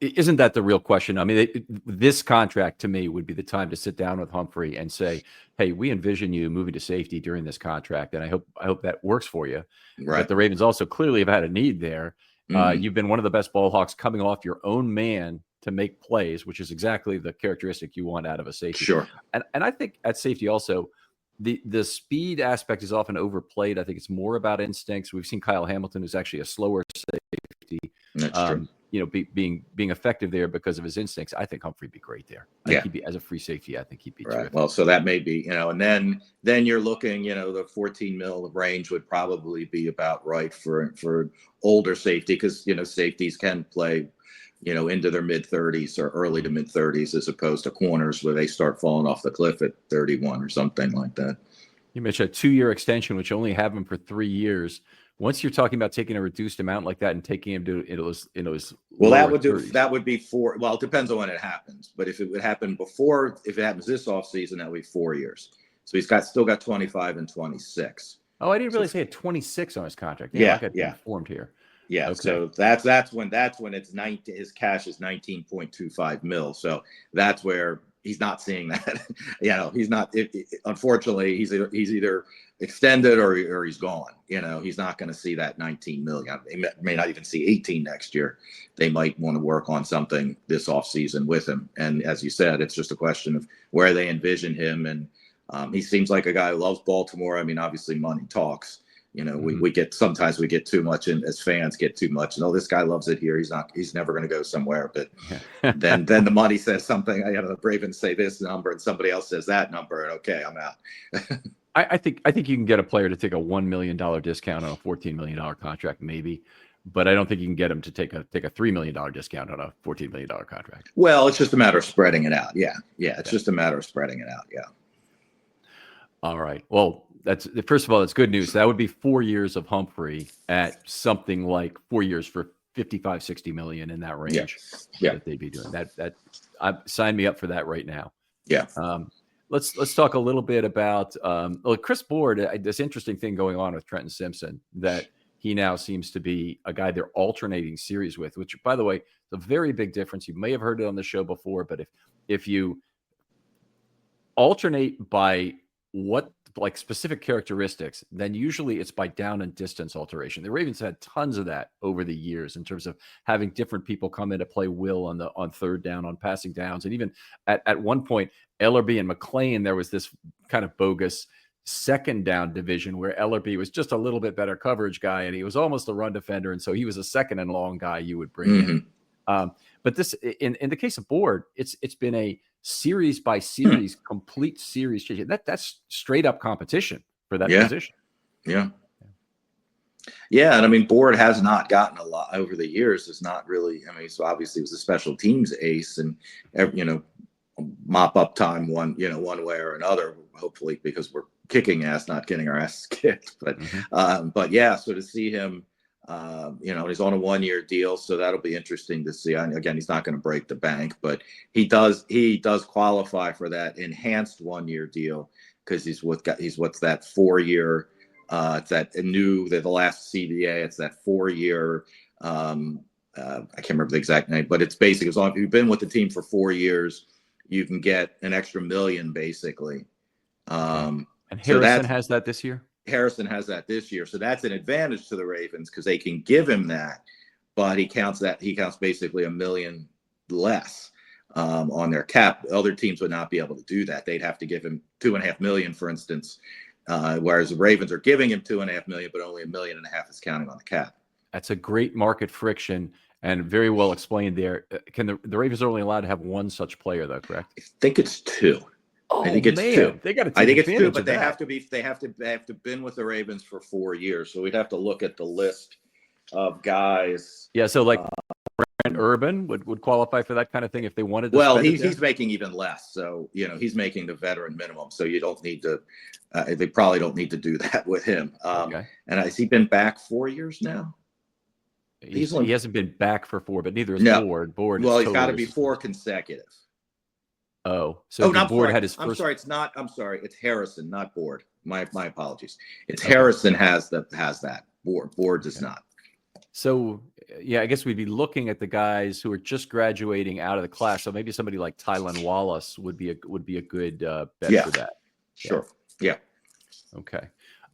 [SPEAKER 1] Isn't that the real question? I mean, this contract to me would be the time to sit down with Humphrey and say, "Hey, we envision you moving to safety during this contract, and I hope that works for you."
[SPEAKER 2] Right.
[SPEAKER 1] But the Ravens also clearly have had a need there. Mm-hmm. You've been one of the best ball hawks coming off your own man to make plays, which is exactly the characteristic you want out of a safety.
[SPEAKER 2] Sure.
[SPEAKER 1] And I think at safety also, the speed aspect is often overplayed. I think it's more about instincts. We've seen Kyle Hamilton, who's actually a slower safety.
[SPEAKER 2] That's true.
[SPEAKER 1] Being effective there because of his instincts. I think Humphrey'd be great there. He'd be, as a free safety, I think he'd be terrific.
[SPEAKER 2] Well, so that may be, and then you're looking, the 14 mil range would probably be about right for older safety because, safeties can play, into their mid 30s or early to mid 30s as opposed to corners where they start falling off the cliff at 31 or something like that.
[SPEAKER 1] You mentioned a 2-year extension, which only have him for 3 years. Once you're talking about taking a reduced amount like that and taking him to
[SPEAKER 2] that would be 4. Well, it depends on when it happens. But if it would happen before, if it happens this offseason, that would be 4 years. So he's still got 25 and 26.
[SPEAKER 1] Oh, I didn't really say 26 on his contract.
[SPEAKER 2] Yeah.
[SPEAKER 1] Informed here.
[SPEAKER 2] Yeah. Okay. So that's when it's 19. His cash is 19.25 mil. So that's where he's not seeing that. He's not. Unfortunately, he's either extended or he's gone. He's not going to see that 19 million. He may not even see 18 next year. They might want to work on something this offseason with him. And as you said, it's just a question of where they envision him. And he seems like a guy who loves Baltimore. I mean, obviously money talks. We get sometimes we get too much, and as fans get too much. No, this guy loves it here. He's never going to go somewhere. But then the money says something. The Ravens say this number, and somebody else says that number, and okay, I'm out.
[SPEAKER 1] I think you can get a player to take a $1 million discount on a $14 million contract, maybe, but I don't think you can get him to take a $3 million discount on a $14 million contract.
[SPEAKER 2] Well, it's just a matter of spreading it out. Yeah, it's just a matter of spreading it out. Yeah.
[SPEAKER 1] All right. Well, that's first of all, that's good news. That would be 4 years of Humphrey at something like 4 years for 55, 60 million in that range.
[SPEAKER 2] Yeah.
[SPEAKER 1] That they'd be doing that. Sign me up for that right now.
[SPEAKER 2] Yeah.
[SPEAKER 1] Let's talk a little bit about Chris Board. This interesting thing going on with Trenton Simpson, that he now seems to be a guy they're alternating series with, which, by the way, is a very big difference. You may have heard it on the show before, but if you alternate by what like specific characteristics, then usually it's by down and distance alteration. The Ravens had tons of that over the years in terms of having different people come in to play will on third down, on passing downs. And even at one point, Ellerbe and McLean, there was this kind of bogus second down division where Ellerbe was just a little bit better coverage guy, and he was almost a run defender. And so he was a second and long guy you would bring in. But this, in the case of Board, it's been a series by series, complete series change. That's straight up competition for that position.
[SPEAKER 2] Yeah. And I mean, Board has not gotten a lot over the years. It's not really. I mean, so obviously he was a special teams ace, and mop up time one way or another. Hopefully, because we're kicking ass, not getting our asses kicked. But yeah. So to see him. He's on a 1-year deal, so that'll be interesting to see. Again, he's not going to break the bank, but he does qualify for that enhanced 1-year deal because he's what's that 4-year. It's the last CBA. It's that 4-year. I can't remember the exact name, but it's basically as long as you've been with the team for 4 years, you can get an extra $1 million basically.
[SPEAKER 1] And Harrison has that this year.
[SPEAKER 2] Harrison has that this year, so that's an advantage to the Ravens because they can give him that, but he counts basically $1 million less on their cap. Other teams would not be able to do that. They'd have to give him $2.5 million, for instance, whereas the Ravens are giving him $2.5 million, but only $1.5 million is counting on the cap.
[SPEAKER 1] That's a great market friction and very well explained there. Can the Ravens are only allowed to have one such player, though, correct?
[SPEAKER 2] I think it's 2.
[SPEAKER 1] Oh,
[SPEAKER 2] I think it's
[SPEAKER 1] man.
[SPEAKER 2] 2.
[SPEAKER 1] They got to.
[SPEAKER 2] I think it's 2, but they have to been with the Ravens for 4 years. So we'd have to look at the list of guys.
[SPEAKER 1] Yeah, so like Brent Urban would qualify for that kind of thing if they wanted to.
[SPEAKER 2] Well, he's making even less. So he's making the veteran minimum. So you don't need to. They probably don't need to do that with him.
[SPEAKER 1] Okay.
[SPEAKER 2] And has he been back 4 years now?
[SPEAKER 1] He hasn't been back for 4, but neither is Board.
[SPEAKER 2] Well, he's got to be 4 consecutive.
[SPEAKER 1] Oh, so
[SPEAKER 2] not
[SPEAKER 1] Board had his first.
[SPEAKER 2] I'm sorry, I'm sorry. It's Harrison, not Board. My apologies. It's Harrison has that. Board does not.
[SPEAKER 1] So yeah, I guess we'd be looking at the guys who are just graduating out of the class. So maybe somebody like Tylan Wallace would be a good bet for that.
[SPEAKER 2] Sure. Yeah.
[SPEAKER 1] Okay.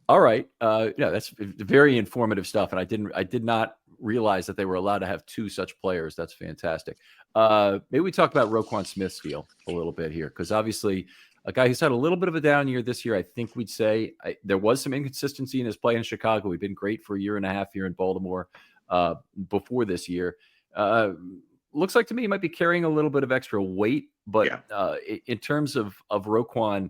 [SPEAKER 1] All right. That's very informative stuff, and I did not realize that they were allowed to have 2 such players. That's fantastic. Maybe we talk about Roquan Smith's deal a little bit here, because obviously a guy who's had a little bit of a down year this year. I think we'd say there was some inconsistency in his play in Chicago. He'd been great for a year and a half here in Baltimore before this year. Looks like to me he might be carrying a little bit of extra weight, but in terms of Roquan,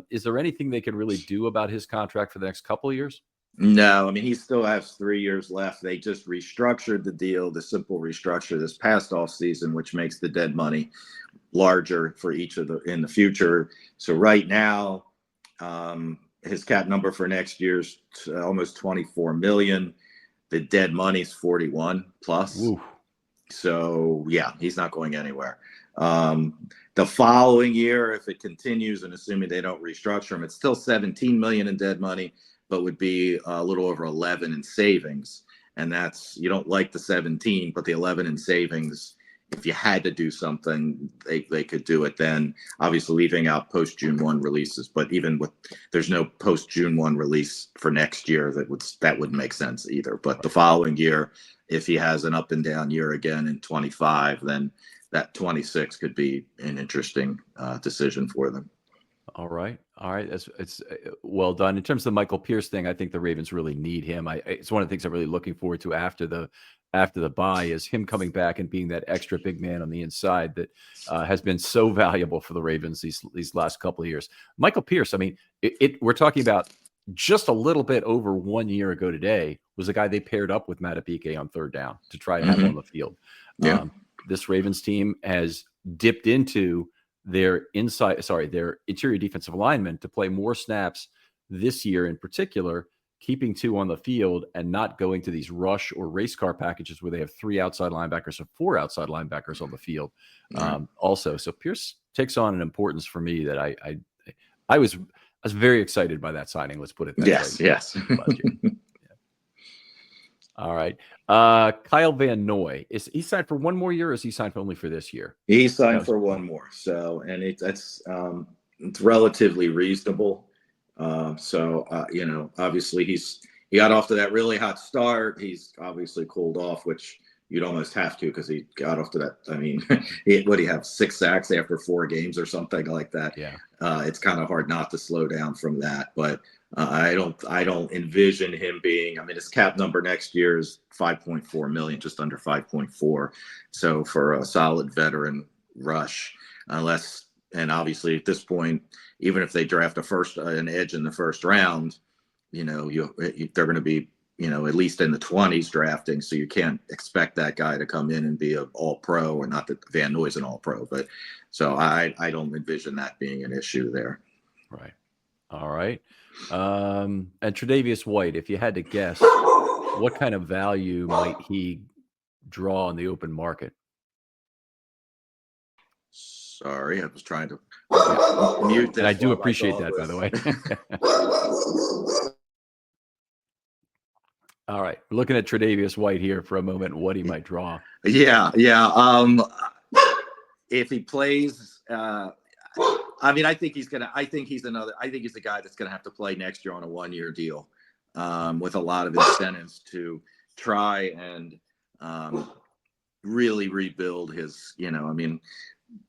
[SPEAKER 1] is there anything they can really do about his contract for the next couple of years?
[SPEAKER 2] No, I mean, he still has 3 years left. They just restructured the deal, the simple restructure this past off season, which makes the dead money larger for each of in the future. So right now, his cap number for next year's almost 24 million. The dead money's 41 plus.
[SPEAKER 1] Ooh.
[SPEAKER 2] So yeah, he's not going anywhere. The following year, if it continues, and assuming they don't restructure him, it's still 17 million in dead money, but would be a little over 11 in savings. And that's, you don't like the 17, but the 11 in savings, if you had to do something, they could do it then. Obviously leaving out post June 1 releases, but even with, there's no post June 1 release for next year that wouldn't make sense either. But the following year, if he has an up and down year again in 25, then that 26 could be an interesting decision for them.
[SPEAKER 1] All right. All right. It's well done. In terms of the Michael Pierce thing, I think the Ravens really need him. It's one of the things I'm really looking forward to after the bye is him coming back and being that extra big man on the inside that has been so valuable for the Ravens these last couple of years. Michael Pierce, I mean, we're talking about just a little bit over 1 year ago today was the guy they paired up with Matabike on third down to try to have on the field.
[SPEAKER 2] Yeah.
[SPEAKER 1] This Ravens team has dipped into their interior defensive linemen to play more snaps this year in particular, keeping 2 on the field and not going to these rush or race car packages where they have 3 outside linebackers or 4 outside linebackers on the field. Also, so Pierce takes on an importance for me that I was very excited by that signing. Let's put it that way.
[SPEAKER 2] Yes.
[SPEAKER 1] All right. Kyle Van Noy, is he signed for 1 more year or is he signed only for this year?
[SPEAKER 2] He signed for 1 more. So, and it's relatively reasonable. Obviously he got off to that really hot start. He's obviously cooled off, which you'd almost have to, because he got off to that. I mean, what do you have, 6 sacks after 4 games or something like that?
[SPEAKER 1] Yeah.
[SPEAKER 2] It's kind of hard not to slow down from that, but I don't envision him being. I mean, his cap number next year is $5.4 million, just under 5.4. So for a solid veteran rush, and obviously at this point, even if they draft an edge in the first round, they're going to be, at least in the 20s drafting. So you can't expect that guy to come in and be an all-pro, or not that Van Noy's an all-pro, but so I don't envision that being an issue there.
[SPEAKER 1] Right. All right. And Tre'Davious White, if you had to guess, what kind of value might he draw in the open market?
[SPEAKER 2] Sorry, I was trying to mute this.
[SPEAKER 1] And I do appreciate that, by the way. All right. We're looking at Tre'Davious White here for a moment, what he might draw.
[SPEAKER 2] Yeah. If he plays, I think he's a guy that's gonna have to play next year on a 1-year deal, with a lot of incentives to try and really rebuild his.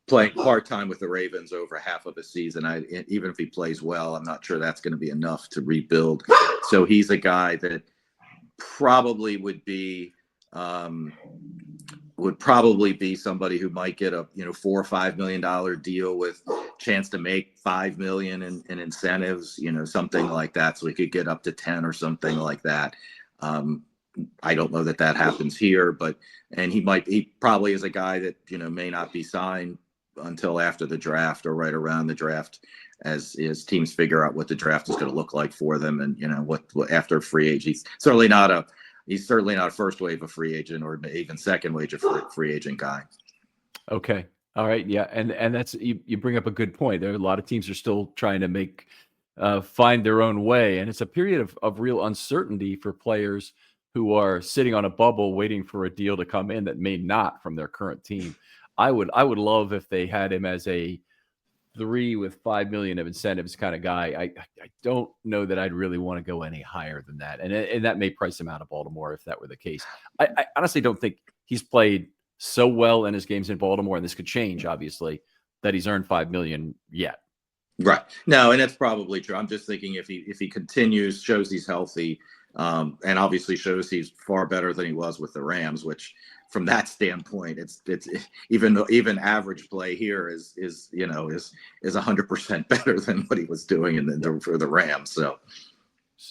[SPEAKER 2] Playing part-time with the Ravens over half of a season, even if he plays well, I'm not sure that's going to be enough to rebuild. So he's a guy that probably would be somebody who might get a $4 or $5 million deal with chance to make $5 million in incentives, something like that, so he could get up to 10 or something like that. I don't know that happens here, and he probably is a guy that may not be signed until after the draft or right around the draft, as teams figure out what the draft is going to look like for them, and what after free agent. He's certainly not a first wave of free agent or even second wave of free agent guy.
[SPEAKER 1] Okay. All right. Yeah. And that's, you bring up a good point. There are a lot of teams are still trying to find their own way. And it's a period of real uncertainty for players who are sitting on a bubble waiting for a deal to come in that may not from their current team. I would love if they had him as a 3 with $5 million of incentives kind of guy. I don't know that I'd really want to go any higher than that. And that may price him out of Baltimore if that were the case. I honestly don't think he's played so well in his games in Baltimore, and this could change, obviously, that he's earned $5 million yet.
[SPEAKER 2] Right. No, and that's probably true. I'm just thinking if he continues, shows he's healthy, and obviously shows he's far better than he was with the Rams, which from that standpoint, it's even average play here is 100% better than what he was doing for the Rams. So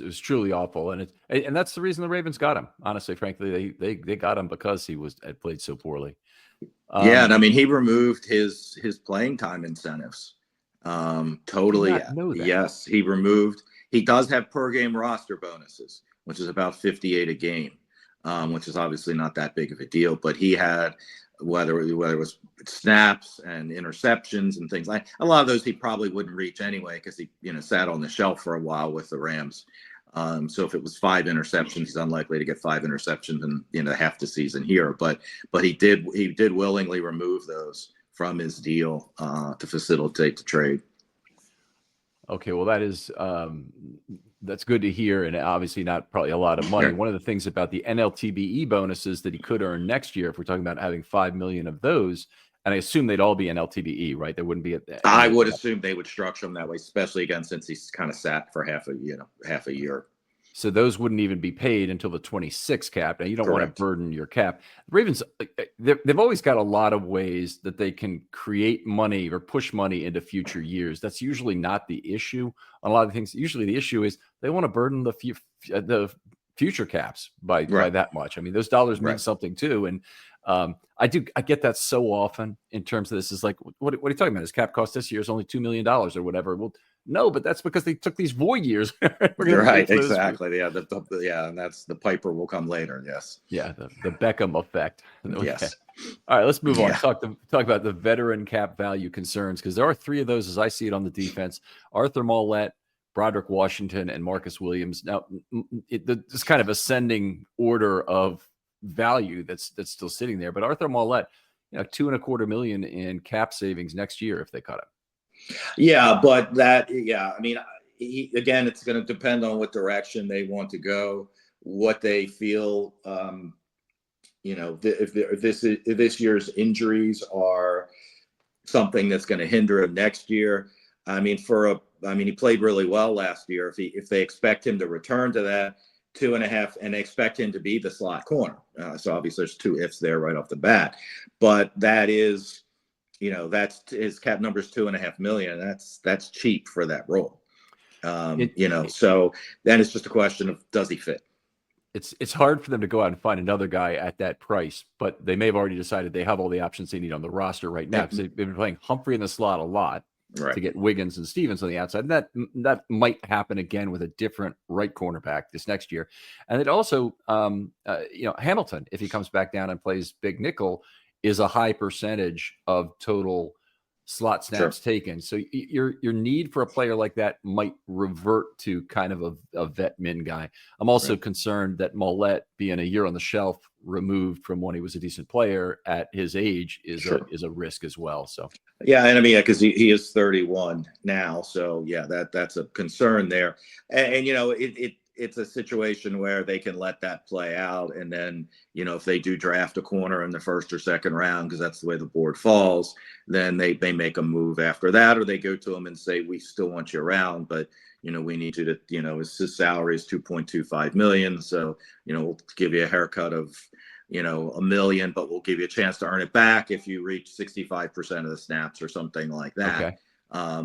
[SPEAKER 1] it was truly awful, and that's the reason the Ravens got him. Honestly, frankly, they got him because he had played so poorly.
[SPEAKER 2] And I mean, he removed his playing time incentives. Totally.
[SPEAKER 1] I did not know that.
[SPEAKER 2] Yes, he does have per game roster bonuses, which is about 58 a game, which is obviously not that big of a deal. But he had, whether it was snaps and interceptions and things like a lot of those, he probably wouldn't reach anyway because he sat on the shelf for a while with the Rams. So if it was 5 interceptions, he's unlikely to get 5 interceptions in half the season here. But he did willingly remove those from his deal to facilitate the trade.
[SPEAKER 1] Okay, well, that's good to hear, and obviously not probably a lot of money. One of the things about the NLTBE bonuses that he could earn next year, if we're talking about having $5 million of those And I assume they'd all be an LTBE, right? There wouldn't be a.
[SPEAKER 2] I would assume they would structure him that way, especially again since he's kind of sat for half a year.
[SPEAKER 1] So those wouldn't even be paid until the 26 cap. Now you don't want
[SPEAKER 2] Correct.
[SPEAKER 1] to burden your cap. The Ravens, they've always got a lot of ways that they can create money or push money into future years. That's usually not the issue on a lot of things. Usually the issue is they want to burden the future caps by that much. I mean, those dollars mean something too. And I get that so often in terms of this. Is like, what are you talking about? His cap cost this year is only $2 million or whatever. Well, no, but that's because they took these void years.
[SPEAKER 2] Right, exactly. Yeah, and that's the Piper will come later. Yes.
[SPEAKER 1] Yeah, the Beckham effect. Okay.
[SPEAKER 2] Yes.
[SPEAKER 1] All right, let's move on. Talk about the veteran cap value concerns, because there are three of those as I see it on the defense: Arthur Maulet, Broderick Washington, and Marcus Williams. Now, this kind of ascending order of value that's still sitting there. But Arthur Maulet, $2.25 million in cap savings next year if they cut it.
[SPEAKER 2] Yeah, but I mean, again, it's going to depend on what direction they want to go, what they feel. If this year's injuries are something that's going to hinder him next year. I mean, he played really well last year. If they expect him to return to that 2.5, and they expect him to be the slot corner, so obviously there's two ifs there right off the bat. But that is. That's his cap number's $2.5 million. That's cheap for that role. So then it's just a question of, does he fit?
[SPEAKER 1] It's hard for them to go out and find another guy at that price, but they may have already decided they have all the options they need on the roster right now, because they've been playing Humphrey in the slot a lot to get Wiggins and Stevens on the outside. And that might happen again with a different right cornerback this next year. And it also, Hamilton, if he comes back down and plays big nickel, is a high percentage of total slot snaps taken. So your need for a player like that might revert to kind of a vet min guy. I'm also concerned that Maulet, being a year on the shelf removed from when he was a decent player at his age, is a risk as well. So
[SPEAKER 2] yeah, and I mean, because he is 31 now, so yeah, that's a concern there. And it's a situation where they can let that play out. And then, if they do draft a corner in the first or second round, because that's the way the board falls, then they make a move after that, or they go to him and say, we still want you around, but, we need you to, his salary is $2.25 million. So, we'll give you a haircut of, $1 million, but we'll give you a chance to earn it back if you reach 65% of the snaps or something like that.
[SPEAKER 1] Okay.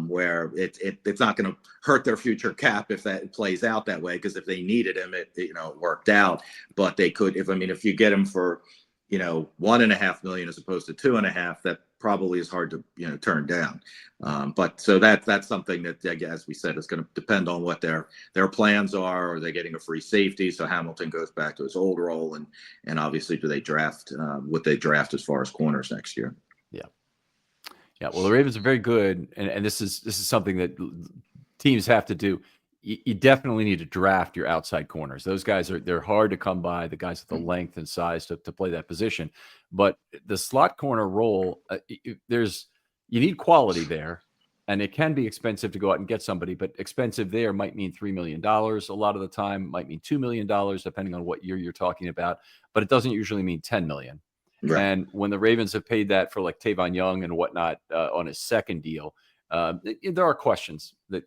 [SPEAKER 2] Where it's not going to hurt their future cap if that plays out that way, because if they needed him, it worked out. But they could, if you get him for $1.5 million as opposed to $2.5, that probably is hard to turn down. But so that's something that, as we said, is going to depend on what their plans are. Are they getting a free safety so Hamilton goes back to his old role, and obviously do they draft what they draft as far as corners next year?
[SPEAKER 1] Yeah, well, the Ravens are very good, and this is something that teams have to do. You definitely need to draft your outside corners. Those guys they're hard to come by. The guys with the length and size to play that position, but the slot corner role, you need quality there, and it can be expensive to go out and get somebody. But expensive there might mean $3 million a lot of the time, might mean $2 million depending on what year you're talking about. But it doesn't usually mean $10 million. Right. And when the Ravens have paid that for like Tavon Young and whatnot on his second deal, there are questions that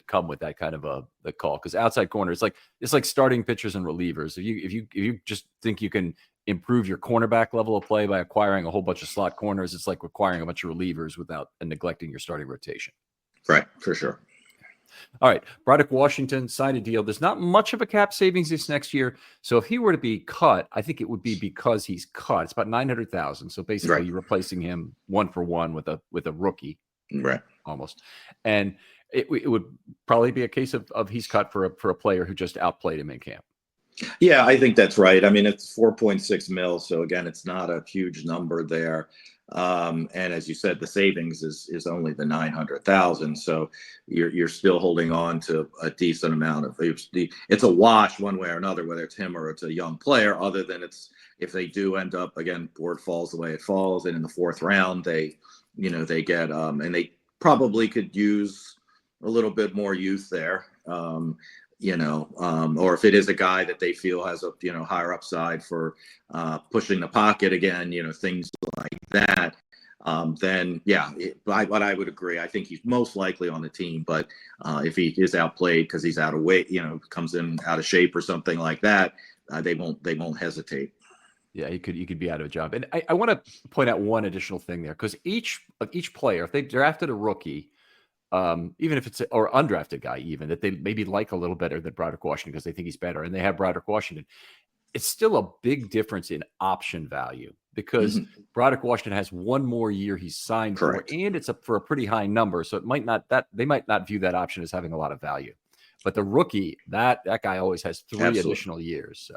[SPEAKER 1] come with that kind of the call, because outside corner, it's like starting pitchers and relievers. If you just think you can improve your cornerback level of play by acquiring a whole bunch of slot corners, it's like acquiring a bunch of relievers without neglecting your starting rotation.
[SPEAKER 2] Right, for sure.
[SPEAKER 1] All right, Broderick Washington signed a deal. There's not much of a cap savings this next year. So if he were to be cut, I think it would be because he's cut. It's about $900,000. So basically, you're replacing him 1-for-1 with a rookie,
[SPEAKER 2] right?
[SPEAKER 1] Almost. And it would probably be a case of he's cut for a player who just outplayed him in camp.
[SPEAKER 2] Yeah, I think that's right. I mean, it's 4.6 mil. So again, it's not a huge number there. And as you said, the savings is only the 900,000. So you're still holding on to a decent amount of it's a wash one way or another, whether it's him or it's a young player, other than if they do end up, again, board falls the way it falls. And in the fourth round, they get, and they probably could use a little bit more youth there. Or if it is a guy that they feel has a, higher upside for pushing the pocket again, things like that. then yeah, but I would agree. I think he's most likely on the team, but if he is outplayed because he's out of weight, comes in out of shape or something like that, they won't hesitate.
[SPEAKER 1] Yeah, he could be out of a job. And I want to point out one additional thing there, because each player, if they drafted a rookie, even if it's or undrafted guy, even that they maybe like a little better than Broderick Washington because they think he's better, and they have Broderick Washington, it's still a big difference in option value, because Broderick Washington has one more year he's signed
[SPEAKER 2] Correct.
[SPEAKER 1] for, and it's up for a pretty high number. So they might not view that option as having a lot of value. But the rookie, that guy always has 3
[SPEAKER 2] Absolutely.
[SPEAKER 1] additional years. So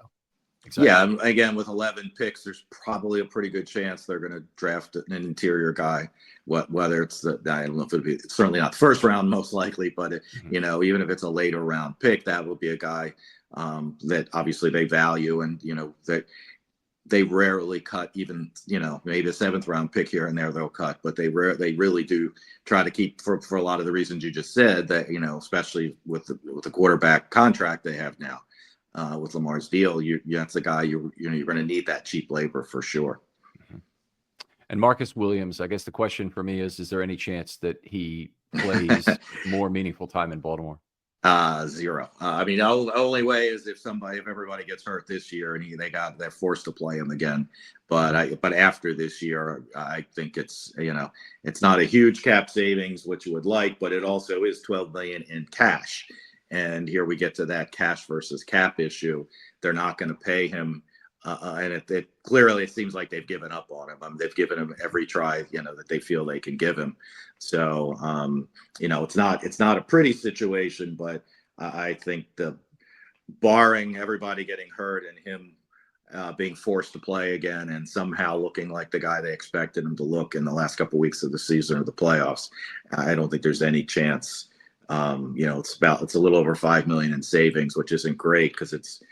[SPEAKER 1] exactly.
[SPEAKER 2] Yeah, again, with 11 picks, there's probably a pretty good chance they're going to draft an interior guy. Whether it's I don't know if it's certainly not the first round, most likely, but even if it's a later round pick, that will be a guy that obviously they value, and that they rarely cut. Even maybe a 7th round pick here and there they'll cut, but they really do try to keep, for a lot of the reasons you just said, that especially with the quarterback contract they have now. With Lamar's deal, that's a guy you're going to need that cheap labor for sure.
[SPEAKER 1] And Marcus Williams, I guess the question for me is there any chance that he plays more meaningful time in Baltimore?
[SPEAKER 2] 0. I mean, the only way is if everybody gets hurt this year and they're forced to play him again. But after this year, I think it's not a huge cap savings, which you would like, but it also is $12 million in cash. And here we get to that cash versus cap issue. They're not going to pay him. And it clearly seems like they've given up on him. They've given him every try, that they feel they can give him. So, it's not a pretty situation, but I think barring everybody getting hurt and him being forced to play again and somehow looking like the guy they expected him to look in the last couple of weeks of the season or the playoffs, I don't think there's any chance. It's a little over $5 million in savings, which isn't great because it's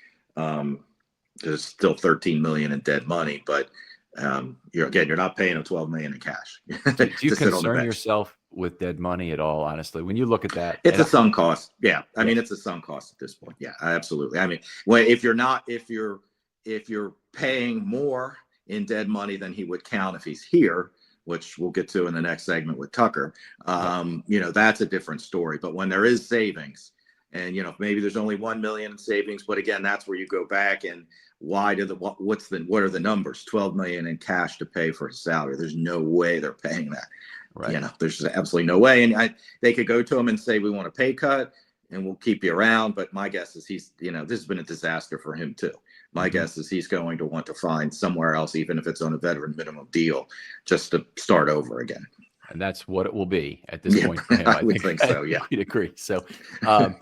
[SPEAKER 2] there's still $13 million in dead money, but you're not paying him $12 million in cash.
[SPEAKER 1] Do you concern yourself with dead money at all? Honestly, when you look at that,
[SPEAKER 2] it's a sunk cost. Yeah, I mean, it's a sunk cost at this point. Yeah, absolutely. I mean, if you're paying more in dead money than he would count if he's here, which we'll get to in the next segment with Tucker, that's a different story. But when there is savings, and maybe there's only $1 million in savings, but again, that's where you go back and what are the numbers? $12 million in cash to pay for his salary. There's no way they're paying that. Right. There's absolutely no way. And they could go to him and say, we want a pay cut and we'll keep you around. But my guess is this has been a disaster for him too. My guess is he's going to want to find somewhere else, even if it's on a veteran minimum deal, just to start over again.
[SPEAKER 1] And that's what it will be at this point for him.
[SPEAKER 2] I would think so. Yeah,
[SPEAKER 1] we'd agree. So, we'll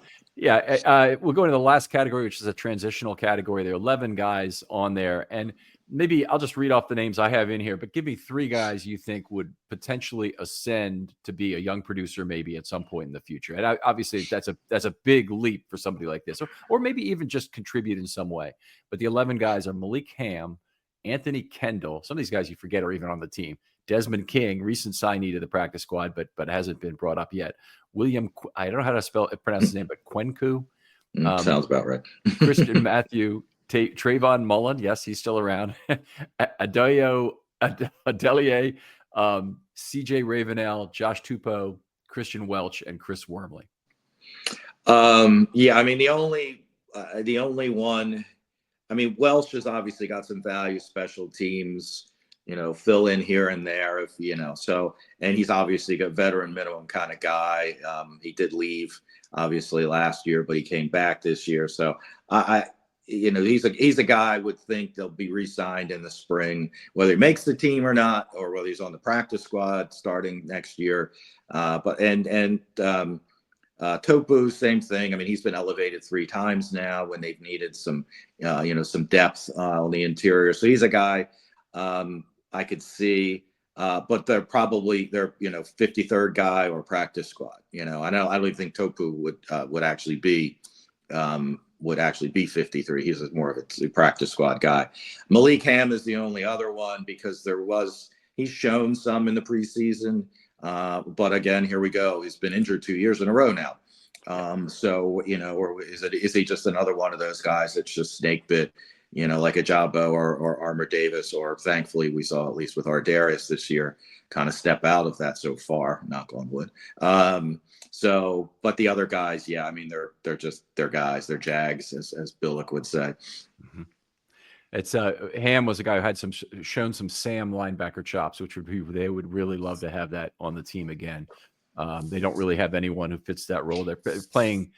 [SPEAKER 1] go into the last category, which is a transitional category. There are 11 guys on there, and maybe I'll just read off the names I have in here, but give me 3 guys you think would potentially ascend to be a young producer maybe at some point in the future. And obviously that's a big leap for somebody like this, or maybe even just contribute in some way. But the 11 guys are Malik Hamm, Anthony Kendall. Some of these guys you forget are even on the team. Desmond King, recent signee to the practice squad, but hasn't been brought up yet. I don't know how to pronounce his name, but Kwenku.
[SPEAKER 2] Sounds about right.
[SPEAKER 1] Christian Matthew, Trayvon Mullen. Yes, he's still around. Adelia, CJ Ravenel, Josh Tupou, Christian Welch, and Chris Wormley.
[SPEAKER 2] I mean, the only one, I mean, Welch has obviously got some value, special teams, fill in here and there so, and he's obviously a veteran minimum kind of guy. He did leave obviously last year, but he came back this year. So he's a guy I would think they'll be re-signed in the spring, whether he makes the team or not, or whether he's on the practice squad starting next year. Topu, same thing. I mean, he's been elevated 3 times now when they've needed some depth on the interior. So he's a guy I could see, but they're 53rd guy or practice squad. I don't even think Topu would actually be 53. He's more of a practice squad guy. Malik Hamm is the only other one because he's shown some in the preseason, but again, here we go. He's been injured 2 years in a row now. Or is he just another one of those guys that's just snake bit? like a Jabo or Armour Davis, or thankfully we saw, at least with Ardarius this year, kind of step out of that so far, knock on wood. But the other guys, yeah, I mean, they're guys, they're Jags, as Billick would say.
[SPEAKER 1] Mm-hmm. It's Ham was a guy who had shown some Sam linebacker chops, which they would really love to have that on the team again. They don't really have anyone who fits that role. They're playing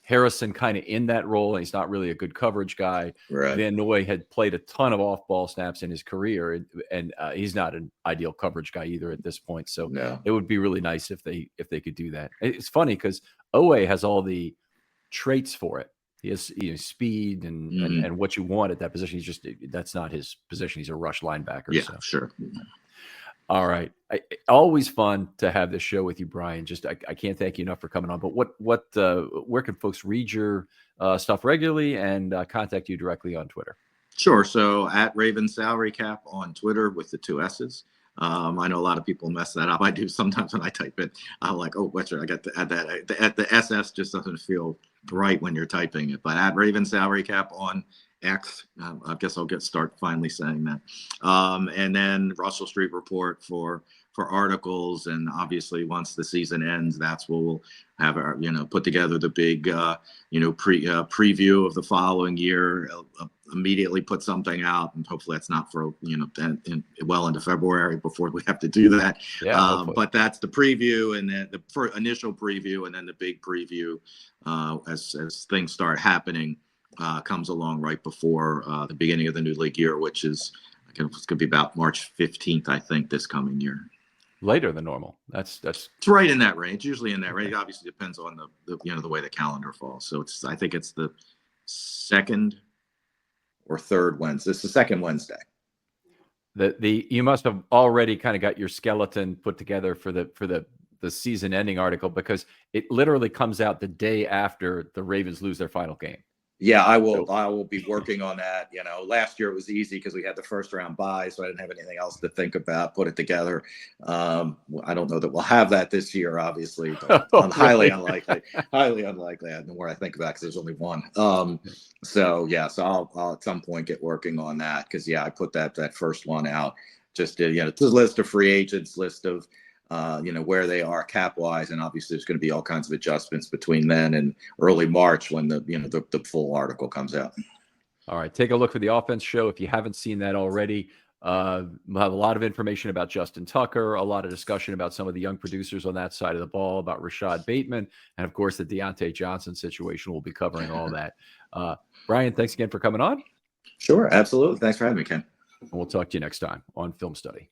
[SPEAKER 1] Harrison kind of in that role, and he's not really a good coverage guy.
[SPEAKER 2] Right.
[SPEAKER 1] Van Noy had played a ton of off-ball snaps in his career, and he's not an ideal coverage guy either at this point. So
[SPEAKER 2] No.
[SPEAKER 1] it would be really nice if they could do that. It's funny because Owe has all the traits for it. He has speed and what you want at that position. That's not his position. He's a rush linebacker.
[SPEAKER 2] Yeah,
[SPEAKER 1] so.
[SPEAKER 2] sure.
[SPEAKER 1] All right. Always fun to have this show with you, Brian. Just I can't thank you enough for coming on. But where can folks read your stuff regularly and contact you directly on Twitter?
[SPEAKER 2] Sure. So at Raven Salary Cap on Twitter with the 2 S's. I know a lot of people mess that up. I do sometimes when I type it. I'm like, oh, what's right? I got to add that. At the SS just doesn't feel right when you're typing it. But at Raven Salary Cap on X, I guess I'll start finally saying that. And then Russell Street Report for articles, and obviously once the season ends, that's where we'll have our, put together the big, preview of the following year. Immediately put something out, and hopefully that's not for well into February before we have to do that.
[SPEAKER 1] Yeah,
[SPEAKER 2] but that's the preview, and then the initial preview, and then the big preview as things start happening. Comes along right before the beginning of the new league year, which is it's going to be about March 15th, I think, this coming year.
[SPEAKER 1] Later than normal. It's
[SPEAKER 2] right in that range. Usually in that range. It obviously depends on the way the calendar falls. So I think it's the second or third Wednesday. It's the second Wednesday.
[SPEAKER 1] You must have already kind of got your skeleton put together for the season ending article, because it literally comes out the day after the Ravens lose their final game.
[SPEAKER 2] Yeah, I will be working on that. Last year it was easy because we had the first round bye, so I didn't have anything else to think about, put it together. I don't know that we'll have that this year, obviously, but highly unlikely. Highly unlikely. The more I think about it, because there's only one. So I'll at some point get working on that, because I put that first one out. Just it's a list of free agents, list of where they are cap wise, and obviously there's going to be all kinds of adjustments between then and early March when the full article comes out.
[SPEAKER 1] All right, take a look for the Offense Show if you haven't seen that already. We'll have a lot of information about Justin Tucker, a lot of discussion about some of the young producers on that side of the ball, about Rashad Bateman, and of course the Deontay Johnson situation. We'll be covering all that. Brian, thanks again for coming on.
[SPEAKER 2] Sure, absolutely. Thanks for having me, Ken.
[SPEAKER 1] And we'll talk to you next time on Film Study.